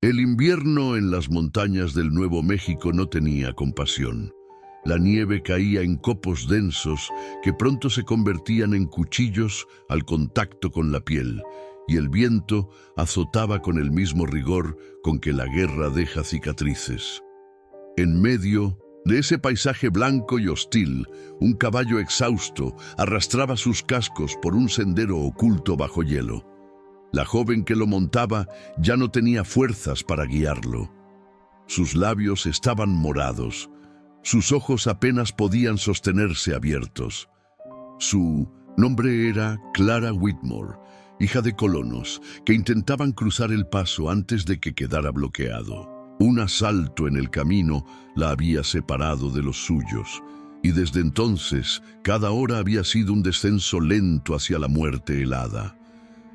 El invierno en las montañas del Nuevo México no tenía compasión. La nieve caía en copos densos que pronto se convertían en cuchillos al contacto con la piel, y el viento azotaba con el mismo rigor con que la guerra deja cicatrices. En medio de ese paisaje blanco y hostil, un caballo exhausto arrastraba sus cascos por un sendero oculto bajo hielo. La joven que lo montaba ya no tenía fuerzas para guiarlo. Sus labios estaban morados, sus ojos apenas podían sostenerse abiertos. Su nombre era Clara Whitmore, hija de colonos que intentaban cruzar el paso antes de que quedara bloqueado. Un asalto en el camino la había separado de los suyos, y desde entonces cada hora había sido un descenso lento hacia la muerte helada.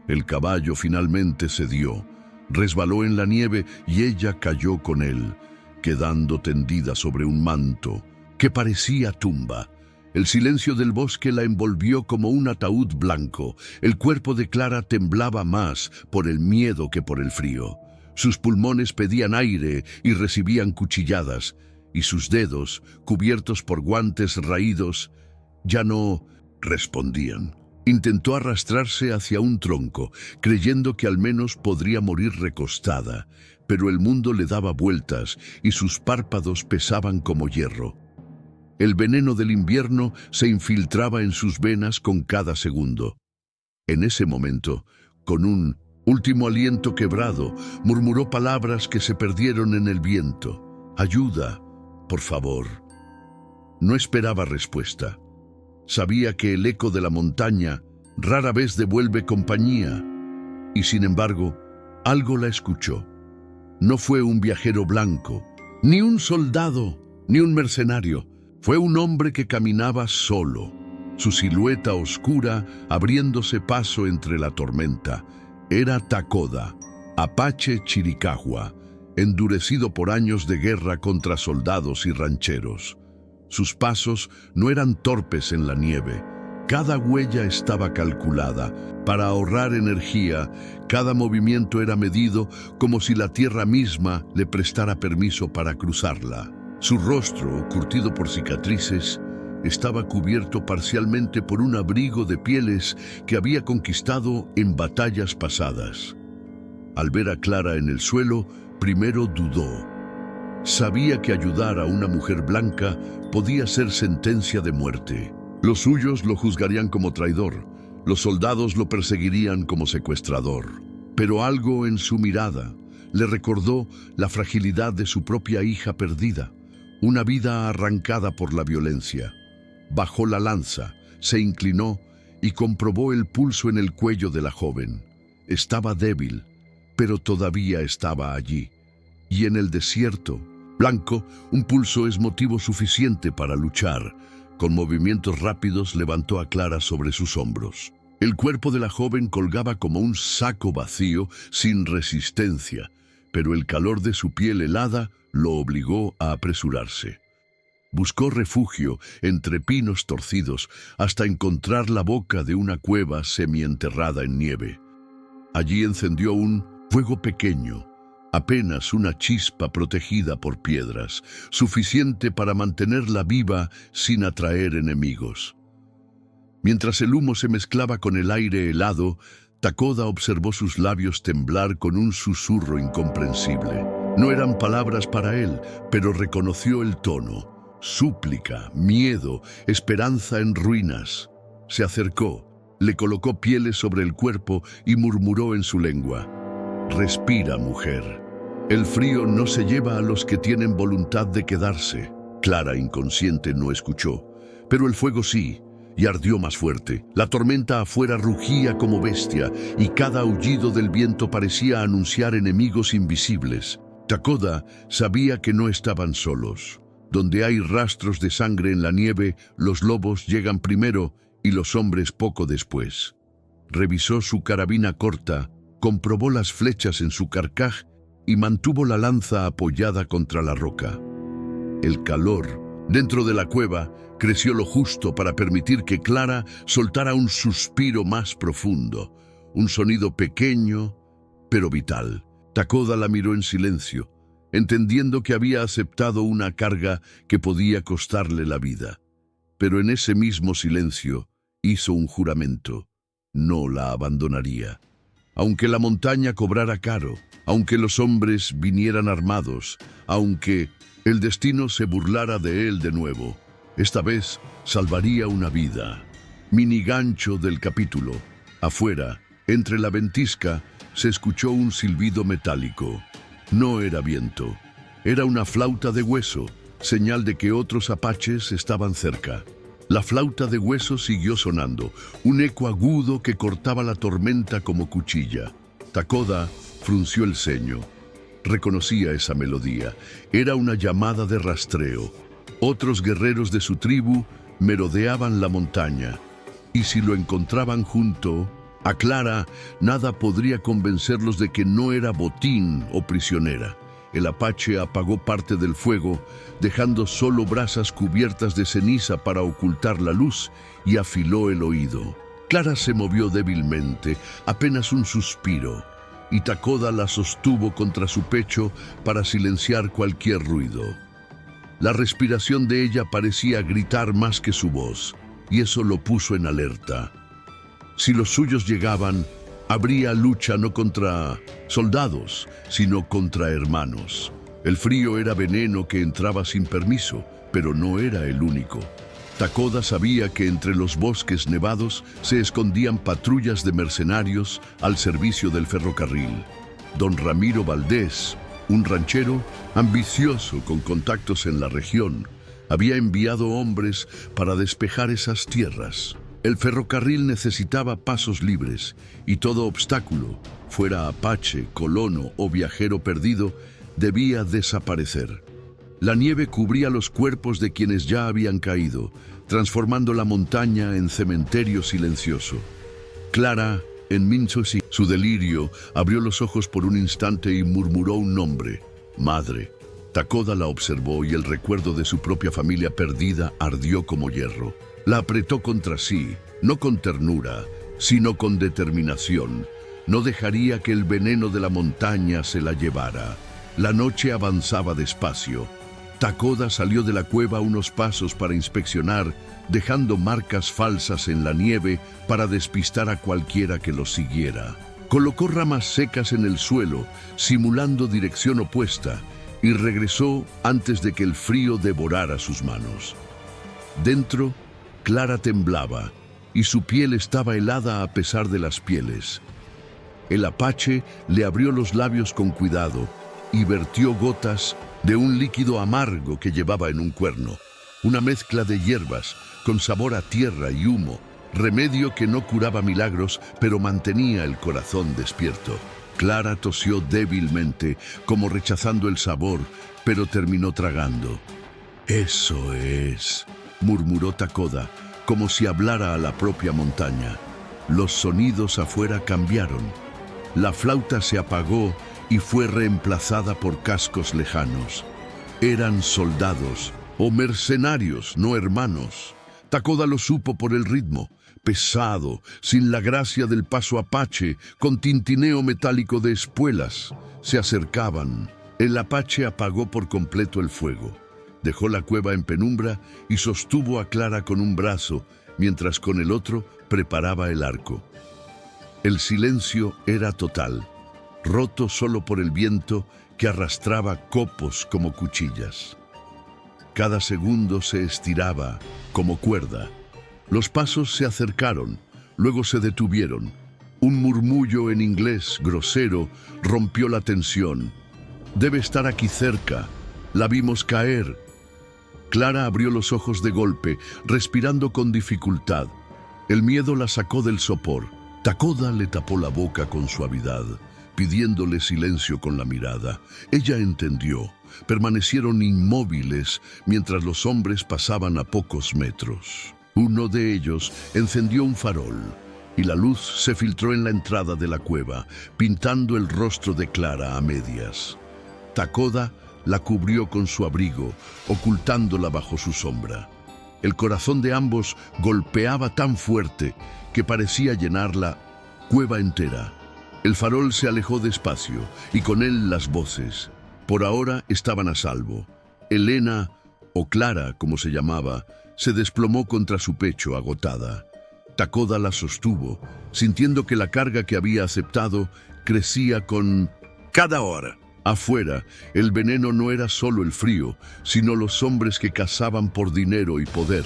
El caballo finalmente cedió, resbaló en la nieve y ella cayó con él, quedando tendida sobre un manto que parecía tumba. El silencio del bosque la envolvió como un ataúd blanco. El cuerpo de Clara temblaba más por el miedo que por el frío. Sus pulmones pedían aire y recibían cuchilladas, y sus dedos, cubiertos por guantes raídos, ya no respondían. Intentó arrastrarse hacia un tronco, creyendo que al menos podría morir recostada, pero el mundo le daba vueltas y sus párpados pesaban como hierro. El veneno del invierno se infiltraba en sus venas con cada segundo. En ese momento, con un último aliento quebrado, murmuró palabras que se perdieron en el viento. «Ayuda, por favor». No esperaba respuesta. Sabía que el eco de la montaña rara vez devuelve compañía, y sin embargo, algo la escuchó. No fue un viajero blanco, ni un soldado, ni un mercenario. Fue un hombre que caminaba solo, su silueta oscura abriéndose paso entre la tormenta. Era Takoda, apache chiricahua, endurecido por años de guerra contra soldados y rancheros. Sus pasos no eran torpes en la nieve. Cada huella estaba calculada. Para ahorrar energía, cada movimiento era medido como si la tierra misma le prestara permiso para cruzarla. Su rostro, curtido por cicatrices, estaba cubierto parcialmente por un abrigo de pieles que había conquistado en batallas pasadas. Al ver a Clara en el suelo, primero dudó. Sabía que ayudar a una mujer blanca podía ser sentencia de muerte. Los suyos lo juzgarían como traidor, los soldados lo perseguirían como secuestrador. Pero algo en su mirada le recordó la fragilidad de su propia hija perdida, una vida arrancada por la violencia. Bajó la lanza, se inclinó y comprobó el pulso en el cuello de la joven. Estaba débil, pero todavía estaba allí. Y en el desierto blanco, un pulso es motivo suficiente para luchar. Con movimientos rápidos levantó a Clara sobre sus hombros. El cuerpo de la joven colgaba como un saco vacío, sin resistencia, pero el calor de su piel helada lo obligó a apresurarse. Buscó refugio entre pinos torcidos hasta encontrar la boca de una cueva semienterrada en nieve. Allí encendió un fuego pequeño, apenas una chispa protegida por piedras, suficiente para mantenerla viva sin atraer enemigos. Mientras el humo se mezclaba con el aire helado, Takoda observó sus labios temblar con un susurro incomprensible. No eran palabras para él, pero reconoció el tono. Súplica, miedo, esperanza en ruinas. Se acercó, le colocó pieles sobre el cuerpo y murmuró en su lengua: «Respira, mujer. El frío no se lleva a los que tienen voluntad de quedarse». Clara, inconsciente, no escuchó, pero el fuego sí, y ardió más fuerte. La tormenta afuera rugía como bestia, y cada aullido del viento parecía anunciar enemigos invisibles. Takoda sabía que no estaban solos. Donde hay rastros de sangre en la nieve, los lobos llegan primero y los hombres poco después. Revisó su carabina corta, comprobó las flechas en su carcaj y mantuvo la lanza apoyada contra la roca. El calor dentro de la cueva creció lo justo para permitir que Clara soltara un suspiro más profundo, un sonido pequeño pero vital. Takoda la miró en silencio, entendiendo que había aceptado una carga que podía costarle la vida. Pero en ese mismo silencio hizo un juramento: no la abandonaría. Aunque la montaña cobrara caro, aunque los hombres vinieran armados, aunque el destino se burlara de él de nuevo, esta vez salvaría una vida. Minigancho del capítulo. Afuera, entre la ventisca, se escuchó un silbido metálico. No era viento, era una flauta de hueso, señal de que otros apaches estaban cerca. La flauta de hueso siguió sonando, un eco agudo que cortaba la tormenta como cuchilla. Takoda frunció el ceño. Reconocía esa melodía. Era una llamada de rastreo. Otros guerreros de su tribu merodeaban la montaña, y si lo encontraban junto a Clara, nada podría convencerlos de que no era botín o prisionera. El apache apagó parte del fuego, dejando solo brasas cubiertas de ceniza para ocultar la luz, y afiló el oído. Clara se movió débilmente, apenas un suspiro, y Takoda la sostuvo contra su pecho para silenciar cualquier ruido. La respiración de ella parecía gritar más que su voz, y eso lo puso en alerta. Si los suyos llegaban, habría lucha no contra soldados, sino contra hermanos. El frío era veneno que entraba sin permiso, pero no era el único. Takoda sabía que entre los bosques nevados se escondían patrullas de mercenarios al servicio del ferrocarril. Don Ramiro Valdés, un ranchero ambicioso con contactos en la región, había enviado hombres para despejar esas tierras. El ferrocarril necesitaba pasos libres, y todo obstáculo, fuera apache, colono o viajero perdido, debía desaparecer. La nieve cubría los cuerpos de quienes ya habían caído, transformando la montaña en cementerio silencioso. Clara, en Minzosi, su delirio, abrió los ojos por un instante y murmuró un nombre: madre. Takoda la observó y el recuerdo de su propia familia perdida ardió como hierro. La apretó contra sí, no con ternura, sino con determinación. No dejaría que el veneno de la montaña se la llevara. La noche avanzaba despacio. Takoda salió de la cueva unos pasos para inspeccionar, dejando marcas falsas en la nieve para despistar a cualquiera que lo siguiera. Colocó ramas secas en el suelo, simulando dirección opuesta, y regresó antes de que el frío devorara sus manos. Dentro, Clara temblaba, y su piel estaba helada a pesar de las pieles. El apache le abrió los labios con cuidado y vertió gotas de un líquido amargo que llevaba en un cuerno, una mezcla de hierbas con sabor a tierra y humo, remedio que no curaba milagros, pero mantenía el corazón despierto. Clara tosió débilmente, como rechazando el sabor, pero terminó tragando. «Eso es», murmuró Takoda, como si hablara a la propia montaña. Los sonidos afuera cambiaron. La flauta se apagó y fue reemplazada por cascos lejanos. Eran soldados o mercenarios, no hermanos. Takoda lo supo por el ritmo, pesado, sin la gracia del paso apache, con tintineo metálico de espuelas. Se acercaban. El apache apagó por completo el fuego. Dejó la cueva en penumbra y sostuvo a Clara con un brazo, mientras con el otro preparaba el arco. El silencio era total, roto solo por el viento que arrastraba copos como cuchillas. Cada segundo se estiraba como cuerda. Los pasos se acercaron, luego se detuvieron. Un murmullo en inglés grosero rompió la tensión. «Debe estar aquí cerca. La vimos caer». Clara abrió los ojos de golpe, respirando con dificultad. El miedo la sacó del sopor. Takoda le tapó la boca con suavidad, pidiéndole silencio con la mirada. Ella entendió. Permanecieron inmóviles mientras los hombres pasaban a pocos metros. Uno de ellos encendió un farol, y la luz se filtró en la entrada de la cueva, pintando el rostro de Clara a medias. Takoda la cubrió con su abrigo, ocultándola bajo su sombra. El corazón de ambos golpeaba tan fuerte que parecía llenar la cueva entera. El farol se alejó despacio, y con él las voces. Por ahora estaban a salvo. Elena, o Clara, como se llamaba, se desplomó contra su pecho, agotada. Takoda la sostuvo, sintiendo que la carga que había aceptado crecía con cada hora. Afuera, el veneno no era solo el frío, sino los hombres que cazaban por dinero y poder.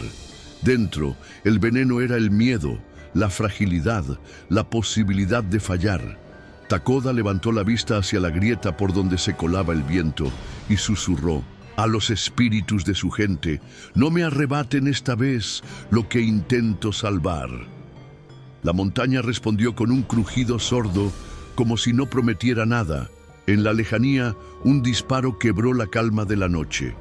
Dentro, el veneno era el miedo, la fragilidad, la posibilidad de fallar. Takoda levantó la vista hacia la grieta por donde se colaba el viento y susurró a los espíritus de su gente: no me arrebaten esta vez lo que intento salvar. La montaña respondió con un crujido sordo, como si no prometiera nada. En la lejanía, un disparo quebró la calma de la noche.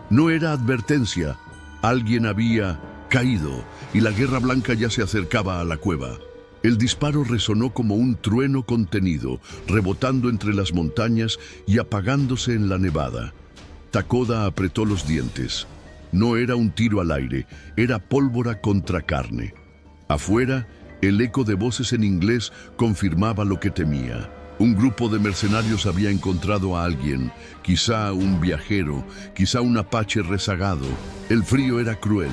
No era advertencia, alguien había caído y la Guerra Blanca ya se acercaba a la cueva. El disparo resonó como un trueno contenido, rebotando entre las montañas y apagándose en la nevada. Takoda apretó los dientes. No era un tiro al aire, era pólvora contra carne. Afuera, el eco de voces en inglés confirmaba lo que temía. Un grupo de mercenarios había encontrado a alguien, quizá un viajero, quizá un apache rezagado. El frío era cruel,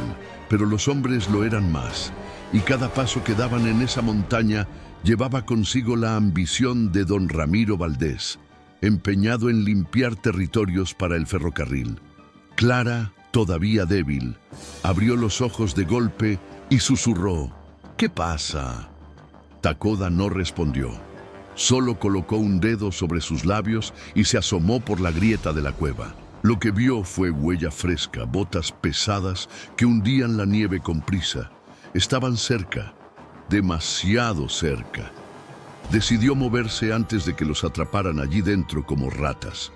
pero los hombres lo eran más. Y cada paso que daban en esa montaña llevaba consigo la ambición de don Ramiro Valdés, empeñado en limpiar territorios para el ferrocarril. Clara, todavía débil, abrió los ojos de golpe y susurró: ¿qué pasa? Takoda no respondió. Solo colocó un dedo sobre sus labios y se asomó por la grieta de la cueva. Lo que vio fue huella fresca, botas pesadas que hundían la nieve con prisa. Estaban cerca, demasiado cerca. Decidió moverse antes de que los atraparan allí dentro como ratas.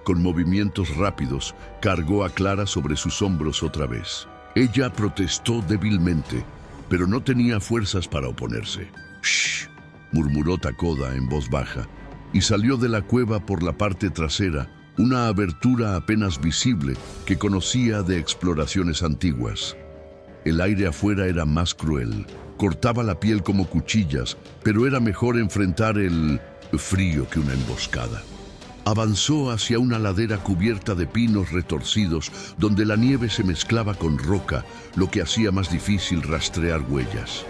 Con movimientos rápidos, cargó a Clara sobre sus hombros otra vez. Ella protestó débilmente, pero no tenía fuerzas para oponerse. «Shh», murmuró Takoda en voz baja, y salió de la cueva por la parte trasera, una abertura apenas visible que conocía de exploraciones antiguas. El aire afuera era más cruel, cortaba la piel como cuchillas, pero era mejor enfrentar el frío que una emboscada. Avanzó hacia una ladera cubierta de pinos retorcidos, donde la nieve se mezclaba con roca, lo que hacía más difícil rastrear huellas.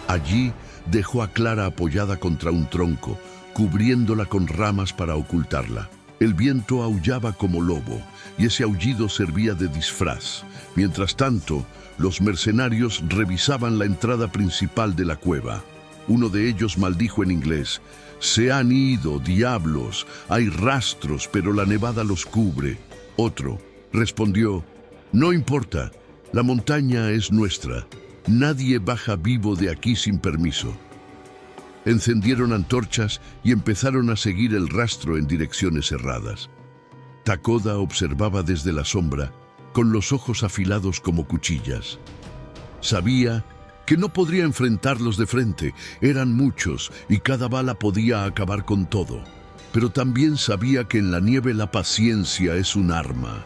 Allí dejó a Clara apoyada contra un tronco, cubriéndola con ramas para ocultarla. El viento aullaba como lobo, y ese aullido servía de disfraz. Mientras tanto, los mercenarios revisaban la entrada principal de la cueva. Uno de ellos maldijo en inglés: «Se han ido, diablos, hay rastros, pero la nevada los cubre». Otro respondió: «No importa, la montaña es nuestra. Nadie baja vivo de aquí sin permiso». Encendieron antorchas y empezaron a seguir el rastro en direcciones erradas. Takoda observaba desde la sombra, con los ojos afilados como cuchillas. Sabía que no podría enfrentarlos de frente, eran muchos y cada bala podía acabar con todo. Pero también sabía que en la nieve la paciencia es un arma.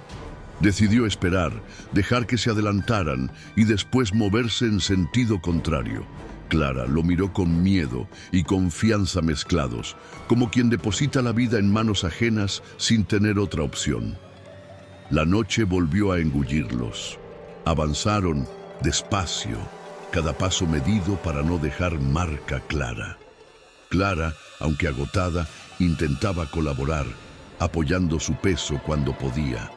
Decidió esperar, dejar que se adelantaran y después moverse en sentido contrario. Clara lo miró con miedo y confianza mezclados, como quien deposita la vida en manos ajenas sin tener otra opción. La noche volvió a engullirlos. Avanzaron despacio, cada paso medido para no dejar marca clara. Clara, aunque agotada, intentaba colaborar, apoyando su peso cuando podía.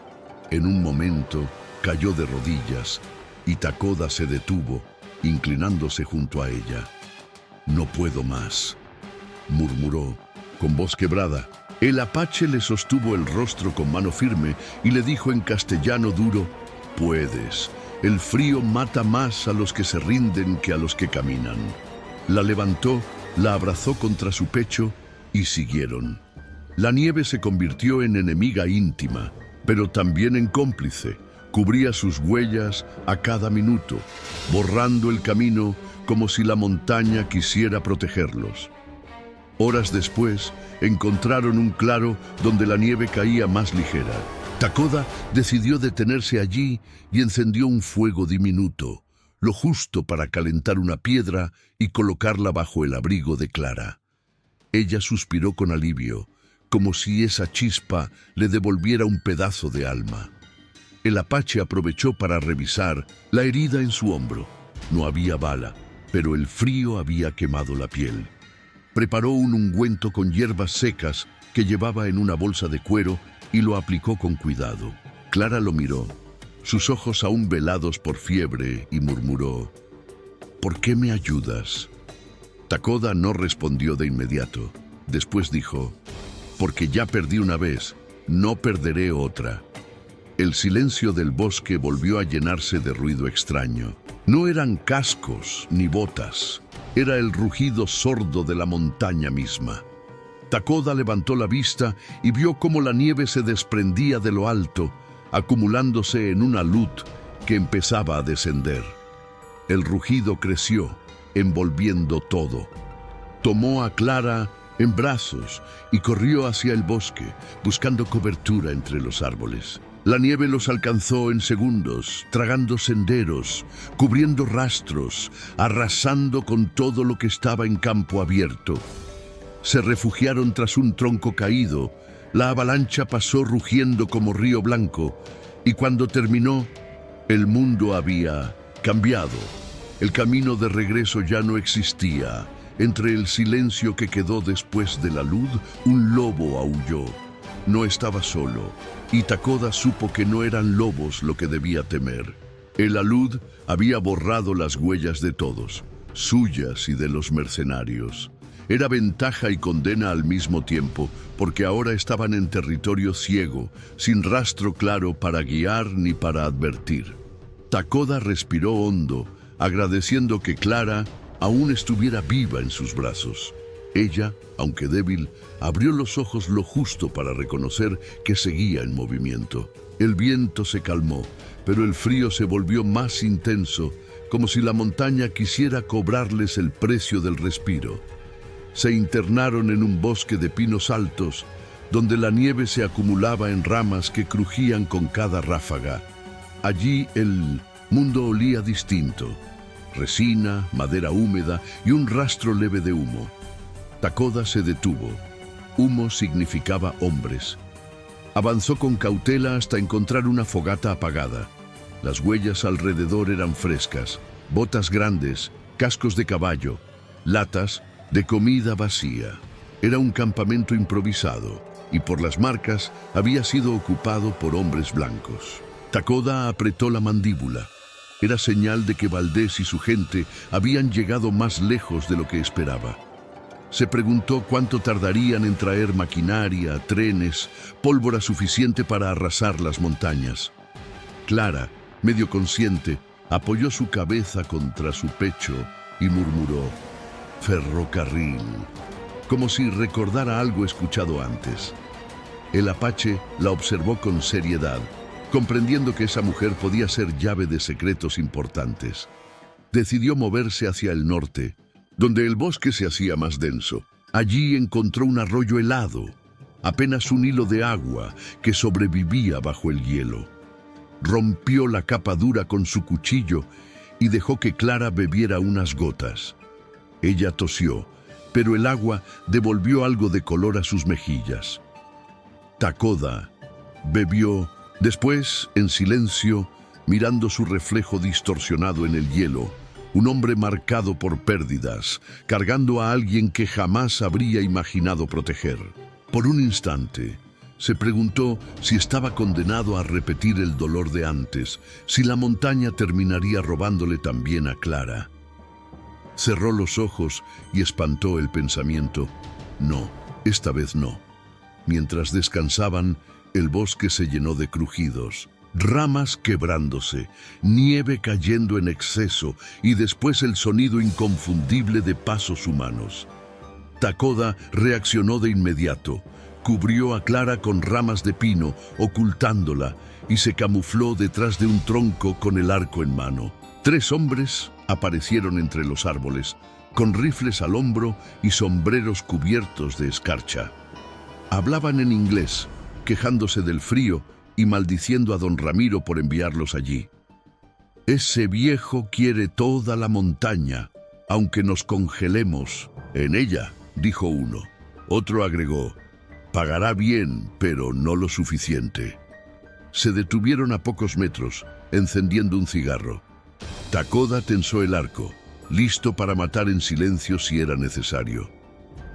En un momento cayó de rodillas y Takoda se detuvo, inclinándose junto a ella. «No puedo más», murmuró, con voz quebrada. El apache le sostuvo el rostro con mano firme y le dijo en castellano duro: «Puedes. El frío mata más a los que se rinden que a los que caminan». La levantó, la abrazó contra su pecho y siguieron. La nieve se convirtió en enemiga íntima, pero también en cómplice. Cubría sus huellas a cada minuto, borrando el camino como si la montaña quisiera protegerlos. Horas después, encontraron un claro donde la nieve caía más ligera. Takoda decidió detenerse allí y encendió un fuego diminuto, lo justo para calentar una piedra y colocarla bajo el abrigo de Clara. Ella suspiró con alivio, como si esa chispa le devolviera un pedazo de alma. El apache aprovechó para revisar la herida en su hombro. No había bala, pero el frío había quemado la piel. Preparó un ungüento con hierbas secas que llevaba en una bolsa de cuero y lo aplicó con cuidado. Clara lo miró, sus ojos aún velados por fiebre, y murmuró: «¿Por qué me ayudas?». Takoda no respondió de inmediato. Después dijo: «Porque ya perdí una vez, no perderé otra». El silencio del bosque volvió a llenarse de ruido extraño. No eran cascos ni botas, era el rugido sordo de la montaña misma. Takoda levantó la vista y vio cómo la nieve se desprendía de lo alto, acumulándose en una luz que empezaba a descender. El rugido creció, envolviendo todo. Tomó a Clara en brazos y corrió hacia el bosque, buscando cobertura entre los árboles. La nieve los alcanzó en segundos, tragando senderos, cubriendo rastros, arrasando con todo lo que estaba en campo abierto. Se refugiaron tras un tronco caído, la avalancha pasó rugiendo como río blanco, y cuando terminó, el mundo había cambiado. El camino de regreso ya no existía. Entre el silencio que quedó después de la luz, un lobo aulló. No estaba solo, y Takoda supo que no eran lobos lo que debía temer. El alud había borrado las huellas de todos, suyas y de los mercenarios. Era ventaja y condena al mismo tiempo, porque ahora estaban en territorio ciego, sin rastro claro para guiar ni para advertir. Takoda respiró hondo, agradeciendo que Clara aún estuviera viva en sus brazos. Ella, aunque débil, abrió los ojos lo justo para reconocer que seguía en movimiento. El viento se calmó, pero el frío se volvió más intenso, como si la montaña quisiera cobrarles el precio del respiro. Se internaron en un bosque de pinos altos, donde la nieve se acumulaba en ramas que crujían con cada ráfaga. Allí el mundo olía distinto: resina, madera húmeda y un rastro leve de humo. Takoda se detuvo. Humo significaba hombres. Avanzó con cautela hasta encontrar una fogata apagada. Las huellas alrededor eran frescas: botas grandes, cascos de caballo, latas de comida vacía. Era un campamento improvisado, y por las marcas había sido ocupado por hombres blancos. Takoda apretó la mandíbula. Era señal de que Valdés y su gente habían llegado más lejos de lo que esperaba. Se preguntó cuánto tardarían en traer maquinaria, trenes, pólvora suficiente para arrasar las montañas. Clara, medio consciente, apoyó su cabeza contra su pecho y murmuró: «Ferrocarril», como si recordara algo escuchado antes. El apache la observó con seriedad, comprendiendo que esa mujer podía ser llave de secretos importantes. Decidió moverse hacia el norte, donde el bosque se hacía más denso. Allí encontró un arroyo helado, apenas un hilo de agua que sobrevivía bajo el hielo. Rompió la capa dura con su cuchillo y dejó que Clara bebiera unas gotas. Ella tosió, pero el agua devolvió algo de color a sus mejillas. Takoda bebió, después, en silencio, mirando su reflejo distorsionado en el hielo, un hombre marcado por pérdidas, cargando a alguien que jamás habría imaginado proteger. Por un instante, se preguntó si estaba condenado a repetir el dolor de antes, si la montaña terminaría robándole también a Clara. Cerró los ojos y espantó el pensamiento: no, esta vez no. Mientras descansaban, el bosque se llenó de crujidos, ramas quebrándose, nieve cayendo en exceso y después el sonido inconfundible de pasos humanos. Takoda reaccionó de inmediato, cubrió a Clara con ramas de pino, ocultándola, y se camufló detrás de un tronco con el arco en mano. 3 hombres aparecieron entre los árboles, con rifles al hombro y sombreros cubiertos de escarcha. Hablaban en inglés, quejándose del frío y maldiciendo a don Ramiro por enviarlos allí. «Ese viejo quiere toda la montaña, aunque nos congelemos en ella», dijo uno. Otro agregó: pagará bien, pero no lo suficiente. Se detuvieron a pocos metros, encendiendo un cigarro. Takoda tensó el arco, listo para matar en silencio si era necesario.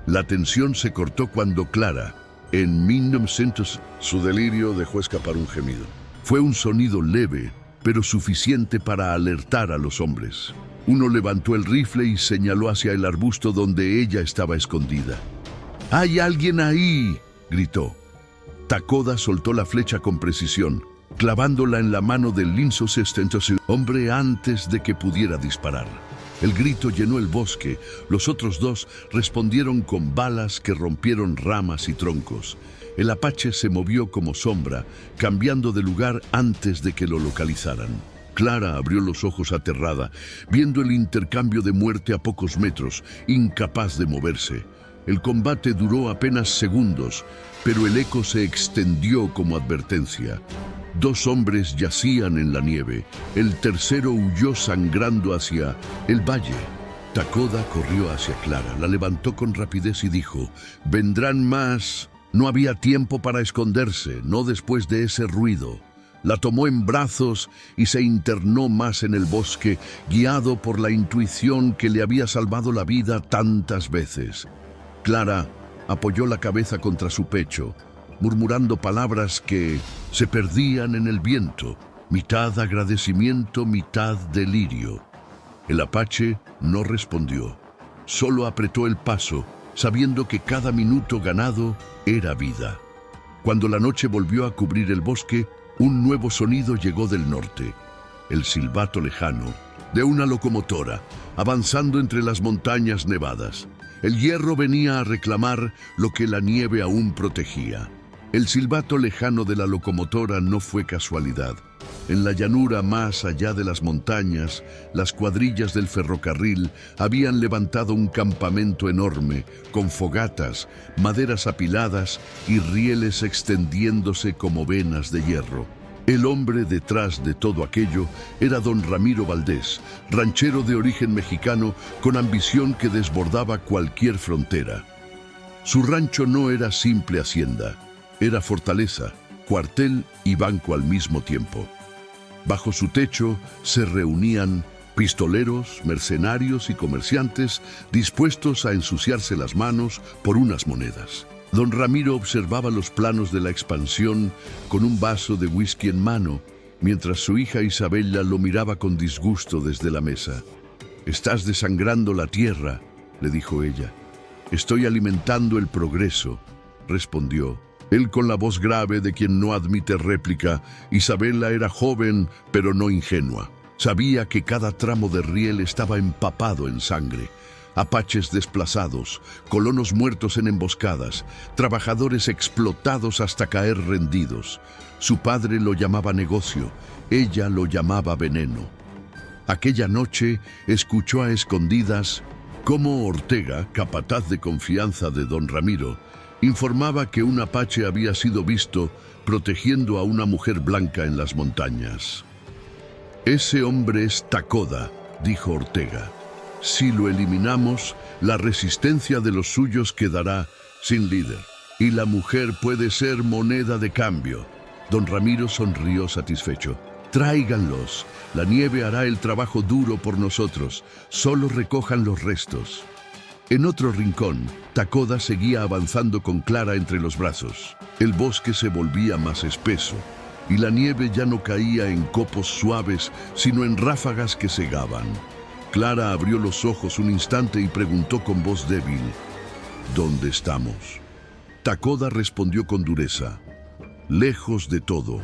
La tensión se cortó cuando Clara, en 1900, su delirio dejó escapar un gemido. Fue un sonido leve, pero suficiente para alertar a los hombres. Uno levantó el rifle y señaló hacia el arbusto donde ella estaba escondida. ¡Hay alguien ahí!, gritó. Takoda soltó la flecha con precisión, clavándola en la mano del linzo sestentoso hombre antes de que pudiera disparar. El grito llenó el bosque. Los otros dos respondieron con balas que rompieron ramas y troncos. El apache se movió como sombra, cambiando de lugar antes de que lo localizaran. Clara abrió los ojos aterrada, viendo el intercambio de muerte a pocos metros, incapaz de moverse. El combate duró apenas segundos, pero el eco se extendió como advertencia. Dos hombres yacían en la nieve. El tercero huyó sangrando hacia el valle. Takoda corrió hacia Clara, la levantó con rapidez y dijo: «Vendrán más». No había tiempo para esconderse, no después de ese ruido. La tomó en brazos y se internó más en el bosque, guiado por la intuición que le había salvado la vida tantas veces. Clara apoyó la cabeza contra su pecho, murmurando palabras que se perdían en el viento, mitad agradecimiento, mitad delirio. El apache no respondió, solo apretó el paso, sabiendo que cada minuto ganado era vida. Cuando la noche volvió a cubrir el bosque, un nuevo sonido llegó del norte, el silbato lejano de una locomotora, avanzando entre las montañas nevadas. El hierro venía a reclamar lo que la nieve aún protegía. El silbato lejano de la locomotora no fue casualidad. En la llanura más allá de las montañas, las cuadrillas del ferrocarril habían levantado un campamento enorme, con fogatas, maderas apiladas y rieles extendiéndose como venas de hierro. El hombre detrás de todo aquello era don Ramiro Valdés, ranchero de origen mexicano con ambición que desbordaba cualquier frontera. Su rancho no era simple hacienda, era fortaleza, cuartel y banco al mismo tiempo. Bajo su techo se reunían pistoleros, mercenarios y comerciantes dispuestos a ensuciarse las manos por unas monedas. Don Ramiro observaba los planos de la expansión con un vaso de whisky en mano, mientras su hija Isabella lo miraba con disgusto desde la mesa. «Estás desangrando la tierra», le dijo ella. «Estoy alimentando el progreso», respondió. Él con la voz grave de quien no admite réplica. Isabella era joven, pero no ingenua. Sabía que cada tramo de riel estaba empapado en sangre. Apaches desplazados, colonos muertos en emboscadas, trabajadores explotados hasta caer rendidos. Su padre lo llamaba negocio, ella lo llamaba veneno. Aquella noche escuchó a escondidas cómo Ortega, capataz de confianza de don Ramiro, informaba que un apache había sido visto protegiendo a una mujer blanca en las montañas. «Ese hombre es Takoda», dijo Ortega. «Si lo eliminamos, la resistencia de los suyos quedará sin líder, y la mujer puede ser moneda de cambio». Don Ramiro sonrió satisfecho. «Tráiganlos, la nieve hará el trabajo duro por nosotros, solo recojan los restos». En otro rincón, Takoda seguía avanzando con Clara entre los brazos. El bosque se volvía más espeso, y la nieve ya no caía en copos suaves, sino en ráfagas que cegaban. Clara abrió los ojos un instante y preguntó con voz débil: «¿Dónde estamos?». Takoda respondió con dureza: «Lejos de todo,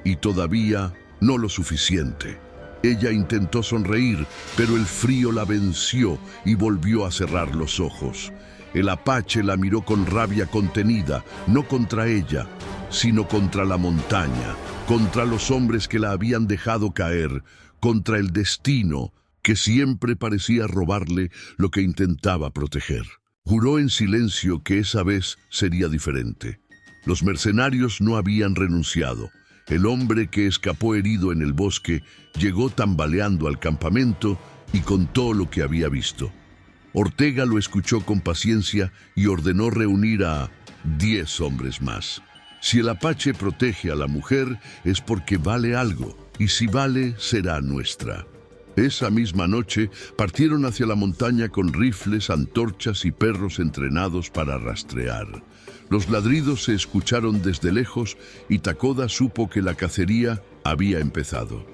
y todavía no lo suficiente». Ella intentó sonreír, pero el frío la venció y volvió a cerrar los ojos. El apache la miró con rabia contenida, no contra ella, sino contra la montaña, contra los hombres que la habían dejado caer, contra el destino que siempre parecía robarle lo que intentaba proteger. Juró en silencio que esa vez sería diferente. Los mercenarios no habían renunciado. El hombre que escapó herido en el bosque llegó tambaleando al campamento y contó lo que había visto. Ortega lo escuchó con paciencia y ordenó reunir a 10 hombres más. Si el Apache protege a la mujer es porque vale algo, y si vale, será nuestra. Esa misma noche partieron hacia la montaña con rifles, antorchas y perros entrenados para rastrear. Los ladridos se escucharon desde lejos y Takoda supo que la cacería había empezado.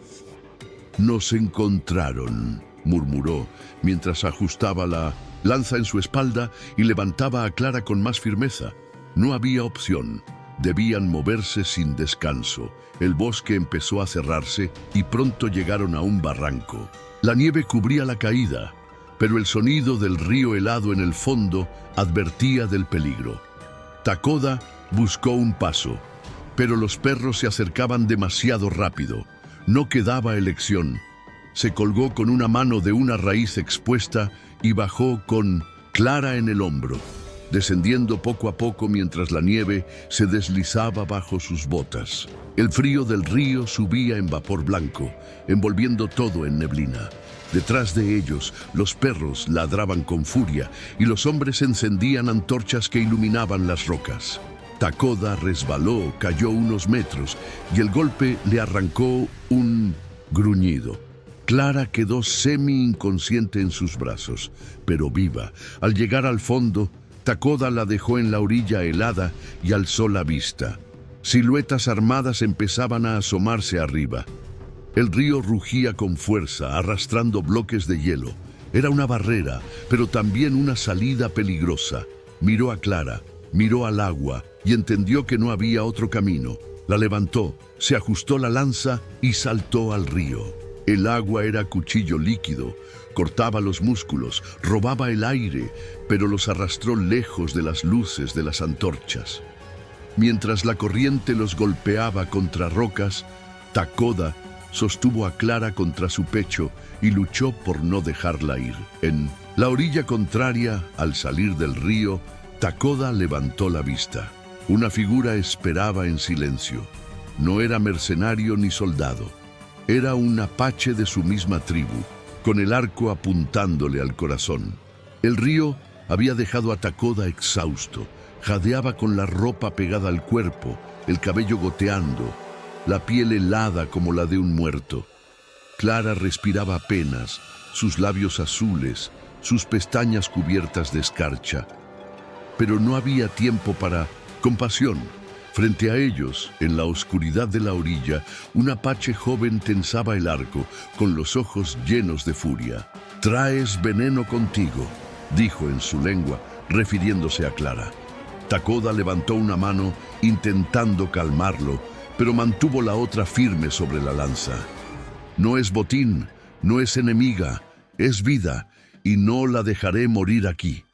«Nos encontraron», murmuró, mientras ajustaba la lanza en su espalda y levantaba a Clara con más firmeza. No había opción. Debían moverse sin descanso. El bosque empezó a cerrarse y pronto llegaron a un barranco. La nieve cubría la caída, pero el sonido del río helado en el fondo advertía del peligro. Takoda buscó un paso, pero los perros se acercaban demasiado rápido. No quedaba elección. Se colgó con una mano de una raíz expuesta y bajó con Clara en el hombro, descendiendo poco a poco mientras la nieve se deslizaba bajo sus botas. El frío del río subía en vapor blanco, envolviendo todo en neblina. Detrás de ellos, los perros ladraban con furia y los hombres encendían antorchas que iluminaban las rocas. Takoda resbaló, cayó unos metros y el golpe le arrancó un gruñido. Clara quedó semi-inconsciente en sus brazos, pero viva. Al llegar al fondo, Takoda la dejó en la orilla helada y alzó la vista. Siluetas armadas empezaban a asomarse arriba. El río rugía con fuerza, arrastrando bloques de hielo. Era una barrera, pero también una salida peligrosa. Miró a Clara, miró al agua y entendió que no había otro camino. La levantó, se ajustó la lanza y saltó al río. El agua era cuchillo líquido, cortaba los músculos, robaba el aire, pero los arrastró lejos de las luces de las antorchas. Mientras la corriente los golpeaba contra rocas, Takoda sostuvo a Clara contra su pecho y luchó por no dejarla ir. En la orilla contraria, al salir del río, Takoda levantó la vista. Una figura esperaba en silencio. No era mercenario ni soldado. Era un apache de su misma tribu, con el arco apuntándole al corazón. El río había dejado a Takoda exhausto. Jadeaba con la ropa pegada al cuerpo, el cabello goteando, la piel helada como la de un muerto. Clara respiraba apenas, sus labios azules, sus pestañas cubiertas de escarcha. Pero no había tiempo para compasión. Frente a ellos, en la oscuridad de la orilla, un apache joven tensaba el arco, con los ojos llenos de furia. «Traes veneno contigo», dijo en su lengua, refiriéndose a Clara. Takoda levantó una mano, intentando calmarlo, pero mantuvo la otra firme sobre la lanza. «No es botín, no es enemiga, es vida, y no la dejaré morir aquí».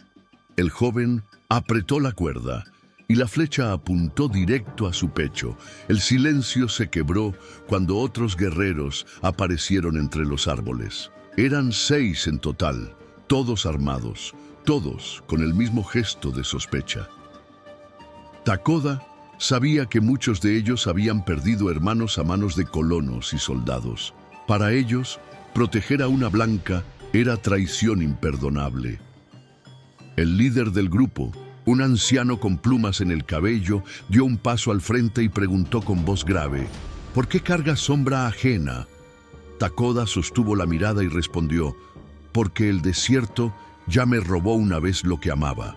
El joven apretó la cuerda y la flecha apuntó directo a su pecho. El silencio se quebró cuando otros guerreros aparecieron entre los árboles. Eran 6 en total, todos armados, todos con el mismo gesto de sospecha. Takoda sabía que muchos de ellos habían perdido hermanos a manos de colonos y soldados. Para ellos, proteger a una blanca era traición imperdonable. El líder del grupo, un anciano con plumas en el cabello, dio un paso al frente y preguntó con voz grave: «¿Por qué cargas sombra ajena?». Takoda sostuvo la mirada y respondió: «Porque el desierto ya me robó una vez lo que amaba.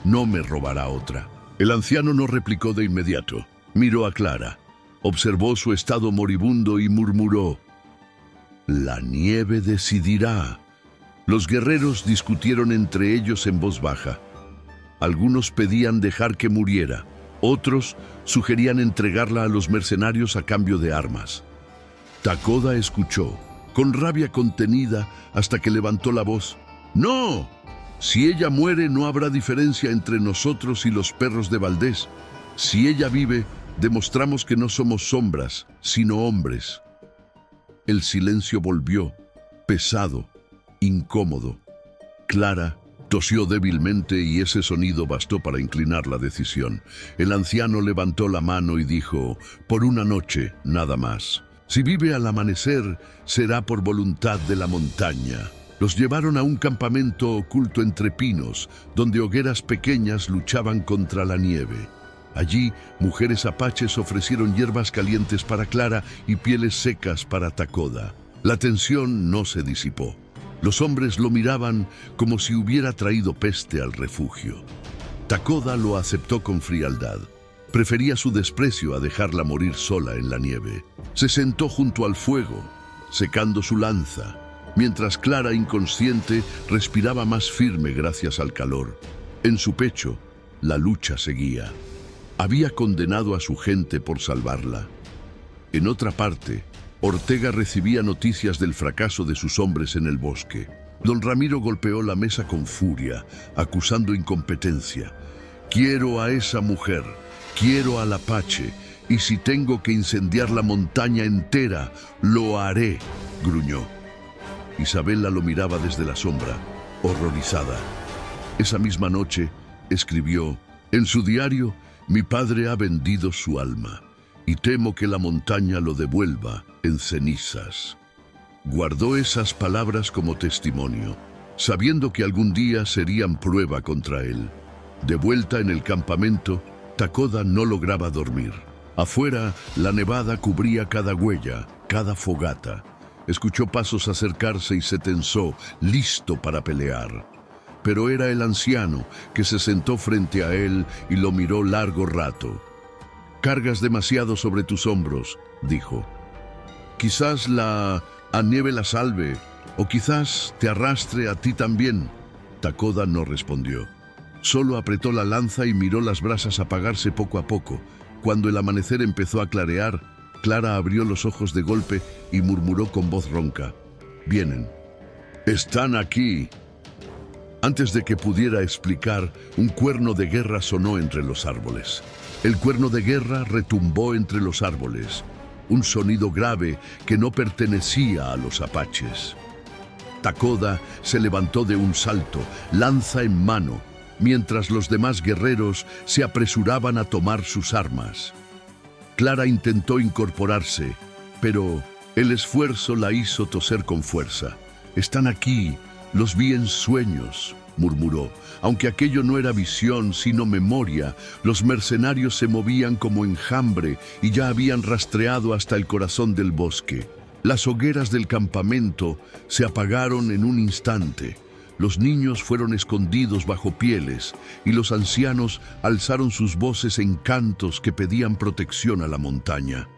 No me robará otra». El anciano no replicó de inmediato. Miró a Clara, observó su estado moribundo y murmuró: «La nieve decidirá». Los guerreros discutieron entre ellos en voz baja. Algunos pedían dejar que muriera, otros sugerían entregarla a los mercenarios a cambio de armas. Takoda escuchó, con rabia contenida, hasta que levantó la voz: «¡No! Si ella muere, no habrá diferencia entre nosotros y los perros de Valdés. Si ella vive, demostramos que no somos sombras, sino hombres». El silencio volvió, pesado, incómodo. Clara tosió débilmente y ese sonido bastó para inclinar la decisión. El anciano levantó la mano y dijo: «Por una noche, nada más. Si vive al amanecer, será por voluntad de la montaña». Los llevaron a un campamento oculto entre pinos, donde hogueras pequeñas luchaban contra la nieve. Allí, mujeres apaches ofrecieron hierbas calientes para Clara y pieles secas para Takoda. La tensión no se disipó. Los hombres lo miraban como si hubiera traído peste al refugio. Takoda lo aceptó con frialdad. Prefería su desprecio a dejarla morir sola en la nieve. Se sentó junto al fuego, secando su lanza, mientras Clara, inconsciente, respiraba más firme gracias al calor. En su pecho, la lucha seguía. Había condenado a su gente por salvarla. En otra parte, Ortega recibía noticias del fracaso de sus hombres en el bosque. Don Ramiro golpeó la mesa con furia, acusando incompetencia. «Quiero a esa mujer, quiero al apache, y si tengo que incendiar la montaña entera, lo haré», gruñó. Isabela lo miraba desde la sombra, horrorizada. Esa misma noche, escribió en su diario: «Mi padre ha vendido su alma, y temo que la montaña lo devuelva en cenizas». Guardó esas palabras como testimonio, sabiendo que algún día serían prueba contra él. De vuelta en el campamento, Takoda no lograba dormir. Afuera, la nevada cubría cada huella, cada fogata. Escuchó pasos acercarse y se tensó, listo para pelear. Pero era el anciano, que se sentó frente a él y lo miró largo rato. «Cargas demasiado sobre tus hombros», dijo. «Quizás la nieve la salve, o quizás te arrastre a ti también». Takoda no respondió. Solo apretó la lanza y miró las brasas apagarse poco a poco. Cuando el amanecer empezó a clarear, Clara abrió los ojos de golpe y murmuró con voz ronca: «Vienen. Están aquí». Antes de que pudiera explicar, un cuerno de guerra sonó entre los árboles. El cuerno de guerra retumbó entre los árboles, un sonido grave que no pertenecía a los apaches. Takoda se levantó de un salto, lanza en mano, mientras los demás guerreros se apresuraban a tomar sus armas. Clara intentó incorporarse, pero el esfuerzo la hizo toser con fuerza. «Están aquí, los vi en sueños», murmuró. Aunque aquello no era visión, sino memoria, los mercenarios se movían como enjambre y ya habían rastreado hasta el corazón del bosque. Las hogueras del campamento se apagaron en un instante. Los niños fueron escondidos bajo pieles y los ancianos alzaron sus voces en cantos que pedían protección a la montaña.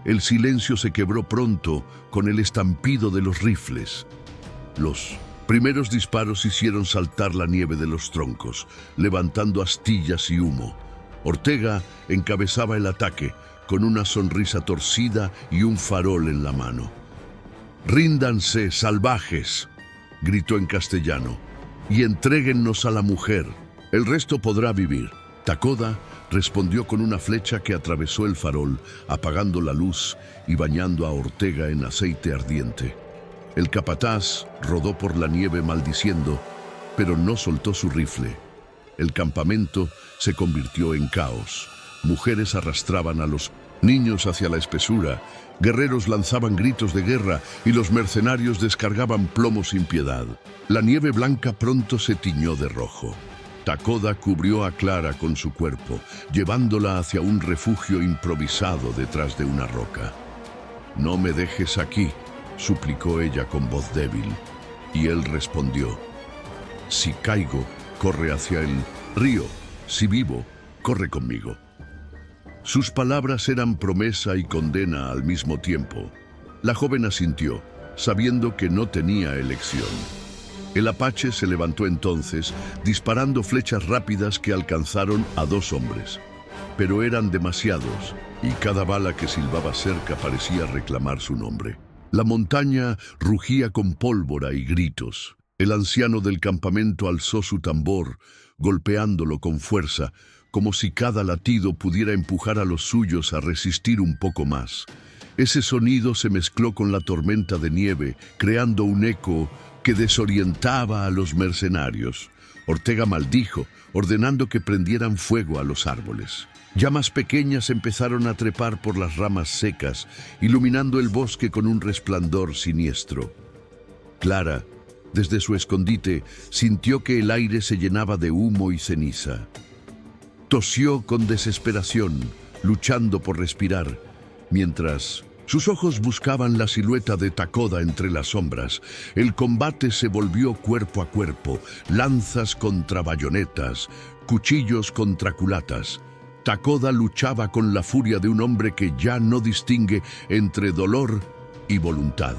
El silencio se quebró pronto con el estampido de los rifles. Los primeros disparos hicieron saltar la nieve de los troncos, levantando astillas y humo. Ortega encabezaba el ataque, con una sonrisa torcida y un farol en la mano. «Ríndanse, salvajes», gritó en castellano, «y entréguennos a la mujer. El resto podrá vivir». Takoda respondió con una flecha que atravesó el farol, apagando la luz y bañando a Ortega en aceite ardiente. El capataz rodó por la nieve maldiciendo, pero no soltó su rifle. El campamento se convirtió en caos. Mujeres arrastraban a los niños hacia la espesura, guerreros lanzaban gritos de guerra y los mercenarios descargaban plomo sin piedad. La nieve blanca pronto se tiñó de rojo. Takoda cubrió a Clara con su cuerpo, llevándola hacia un refugio improvisado detrás de una roca. «No me dejes aquí», suplicó ella con voz débil, y él respondió: «Si caigo, corre hacia el río. Si vivo, corre conmigo». Sus palabras eran promesa y condena al mismo tiempo. La joven asintió, sabiendo que no tenía elección. El apache se levantó entonces, disparando flechas rápidas que alcanzaron a 2 hombres. Pero eran demasiados, y cada bala que silbaba cerca parecía reclamar su nombre. La montaña rugía con pólvora y gritos. El anciano del campamento alzó su tambor, golpeándolo con fuerza, como si cada latido pudiera empujar a los suyos a resistir un poco más. Ese sonido se mezcló con la tormenta de nieve, creando un eco que desorientaba a los mercenarios. Ortega maldijo, ordenando que prendieran fuego a los árboles. Llamas pequeñas empezaron a trepar por las ramas secas, iluminando el bosque con un resplandor siniestro. Clara Desde su escondite sintió que el aire se llenaba de humo y ceniza. Tosió con desesperación, luchando por respirar, mientras sus ojos buscaban la silueta de Takoda entre las sombras. El combate se volvió cuerpo a cuerpo, lanzas contra bayonetas, cuchillos contra culatas. Takoda luchaba con la furia de un hombre que ya no distingue entre dolor y voluntad.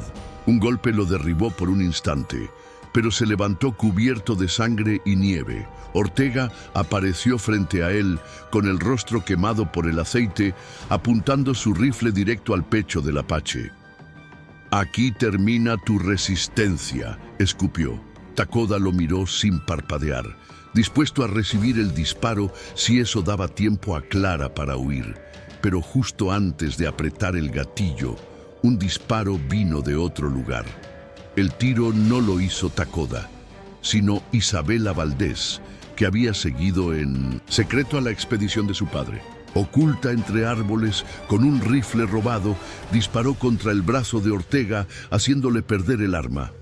Un golpe lo derribó por un instante, pero se levantó cubierto de sangre y nieve. Ortega apareció frente a él, con el rostro quemado por el aceite, apuntando su rifle directo al pecho del apache. «Aquí termina tu resistencia», escupió. Takoda lo miró sin parpadear, dispuesto a recibir el disparo si eso daba tiempo a Clara para huir. Pero justo antes de apretar el gatillo, un disparo vino de otro lugar. El tiro no lo hizo Takoda, sino Isabela Valdés, que había seguido en secreto a la expedición de su padre. Oculta entre árboles, con un rifle robado, disparó contra el brazo de Ortega, haciéndole perder el arma.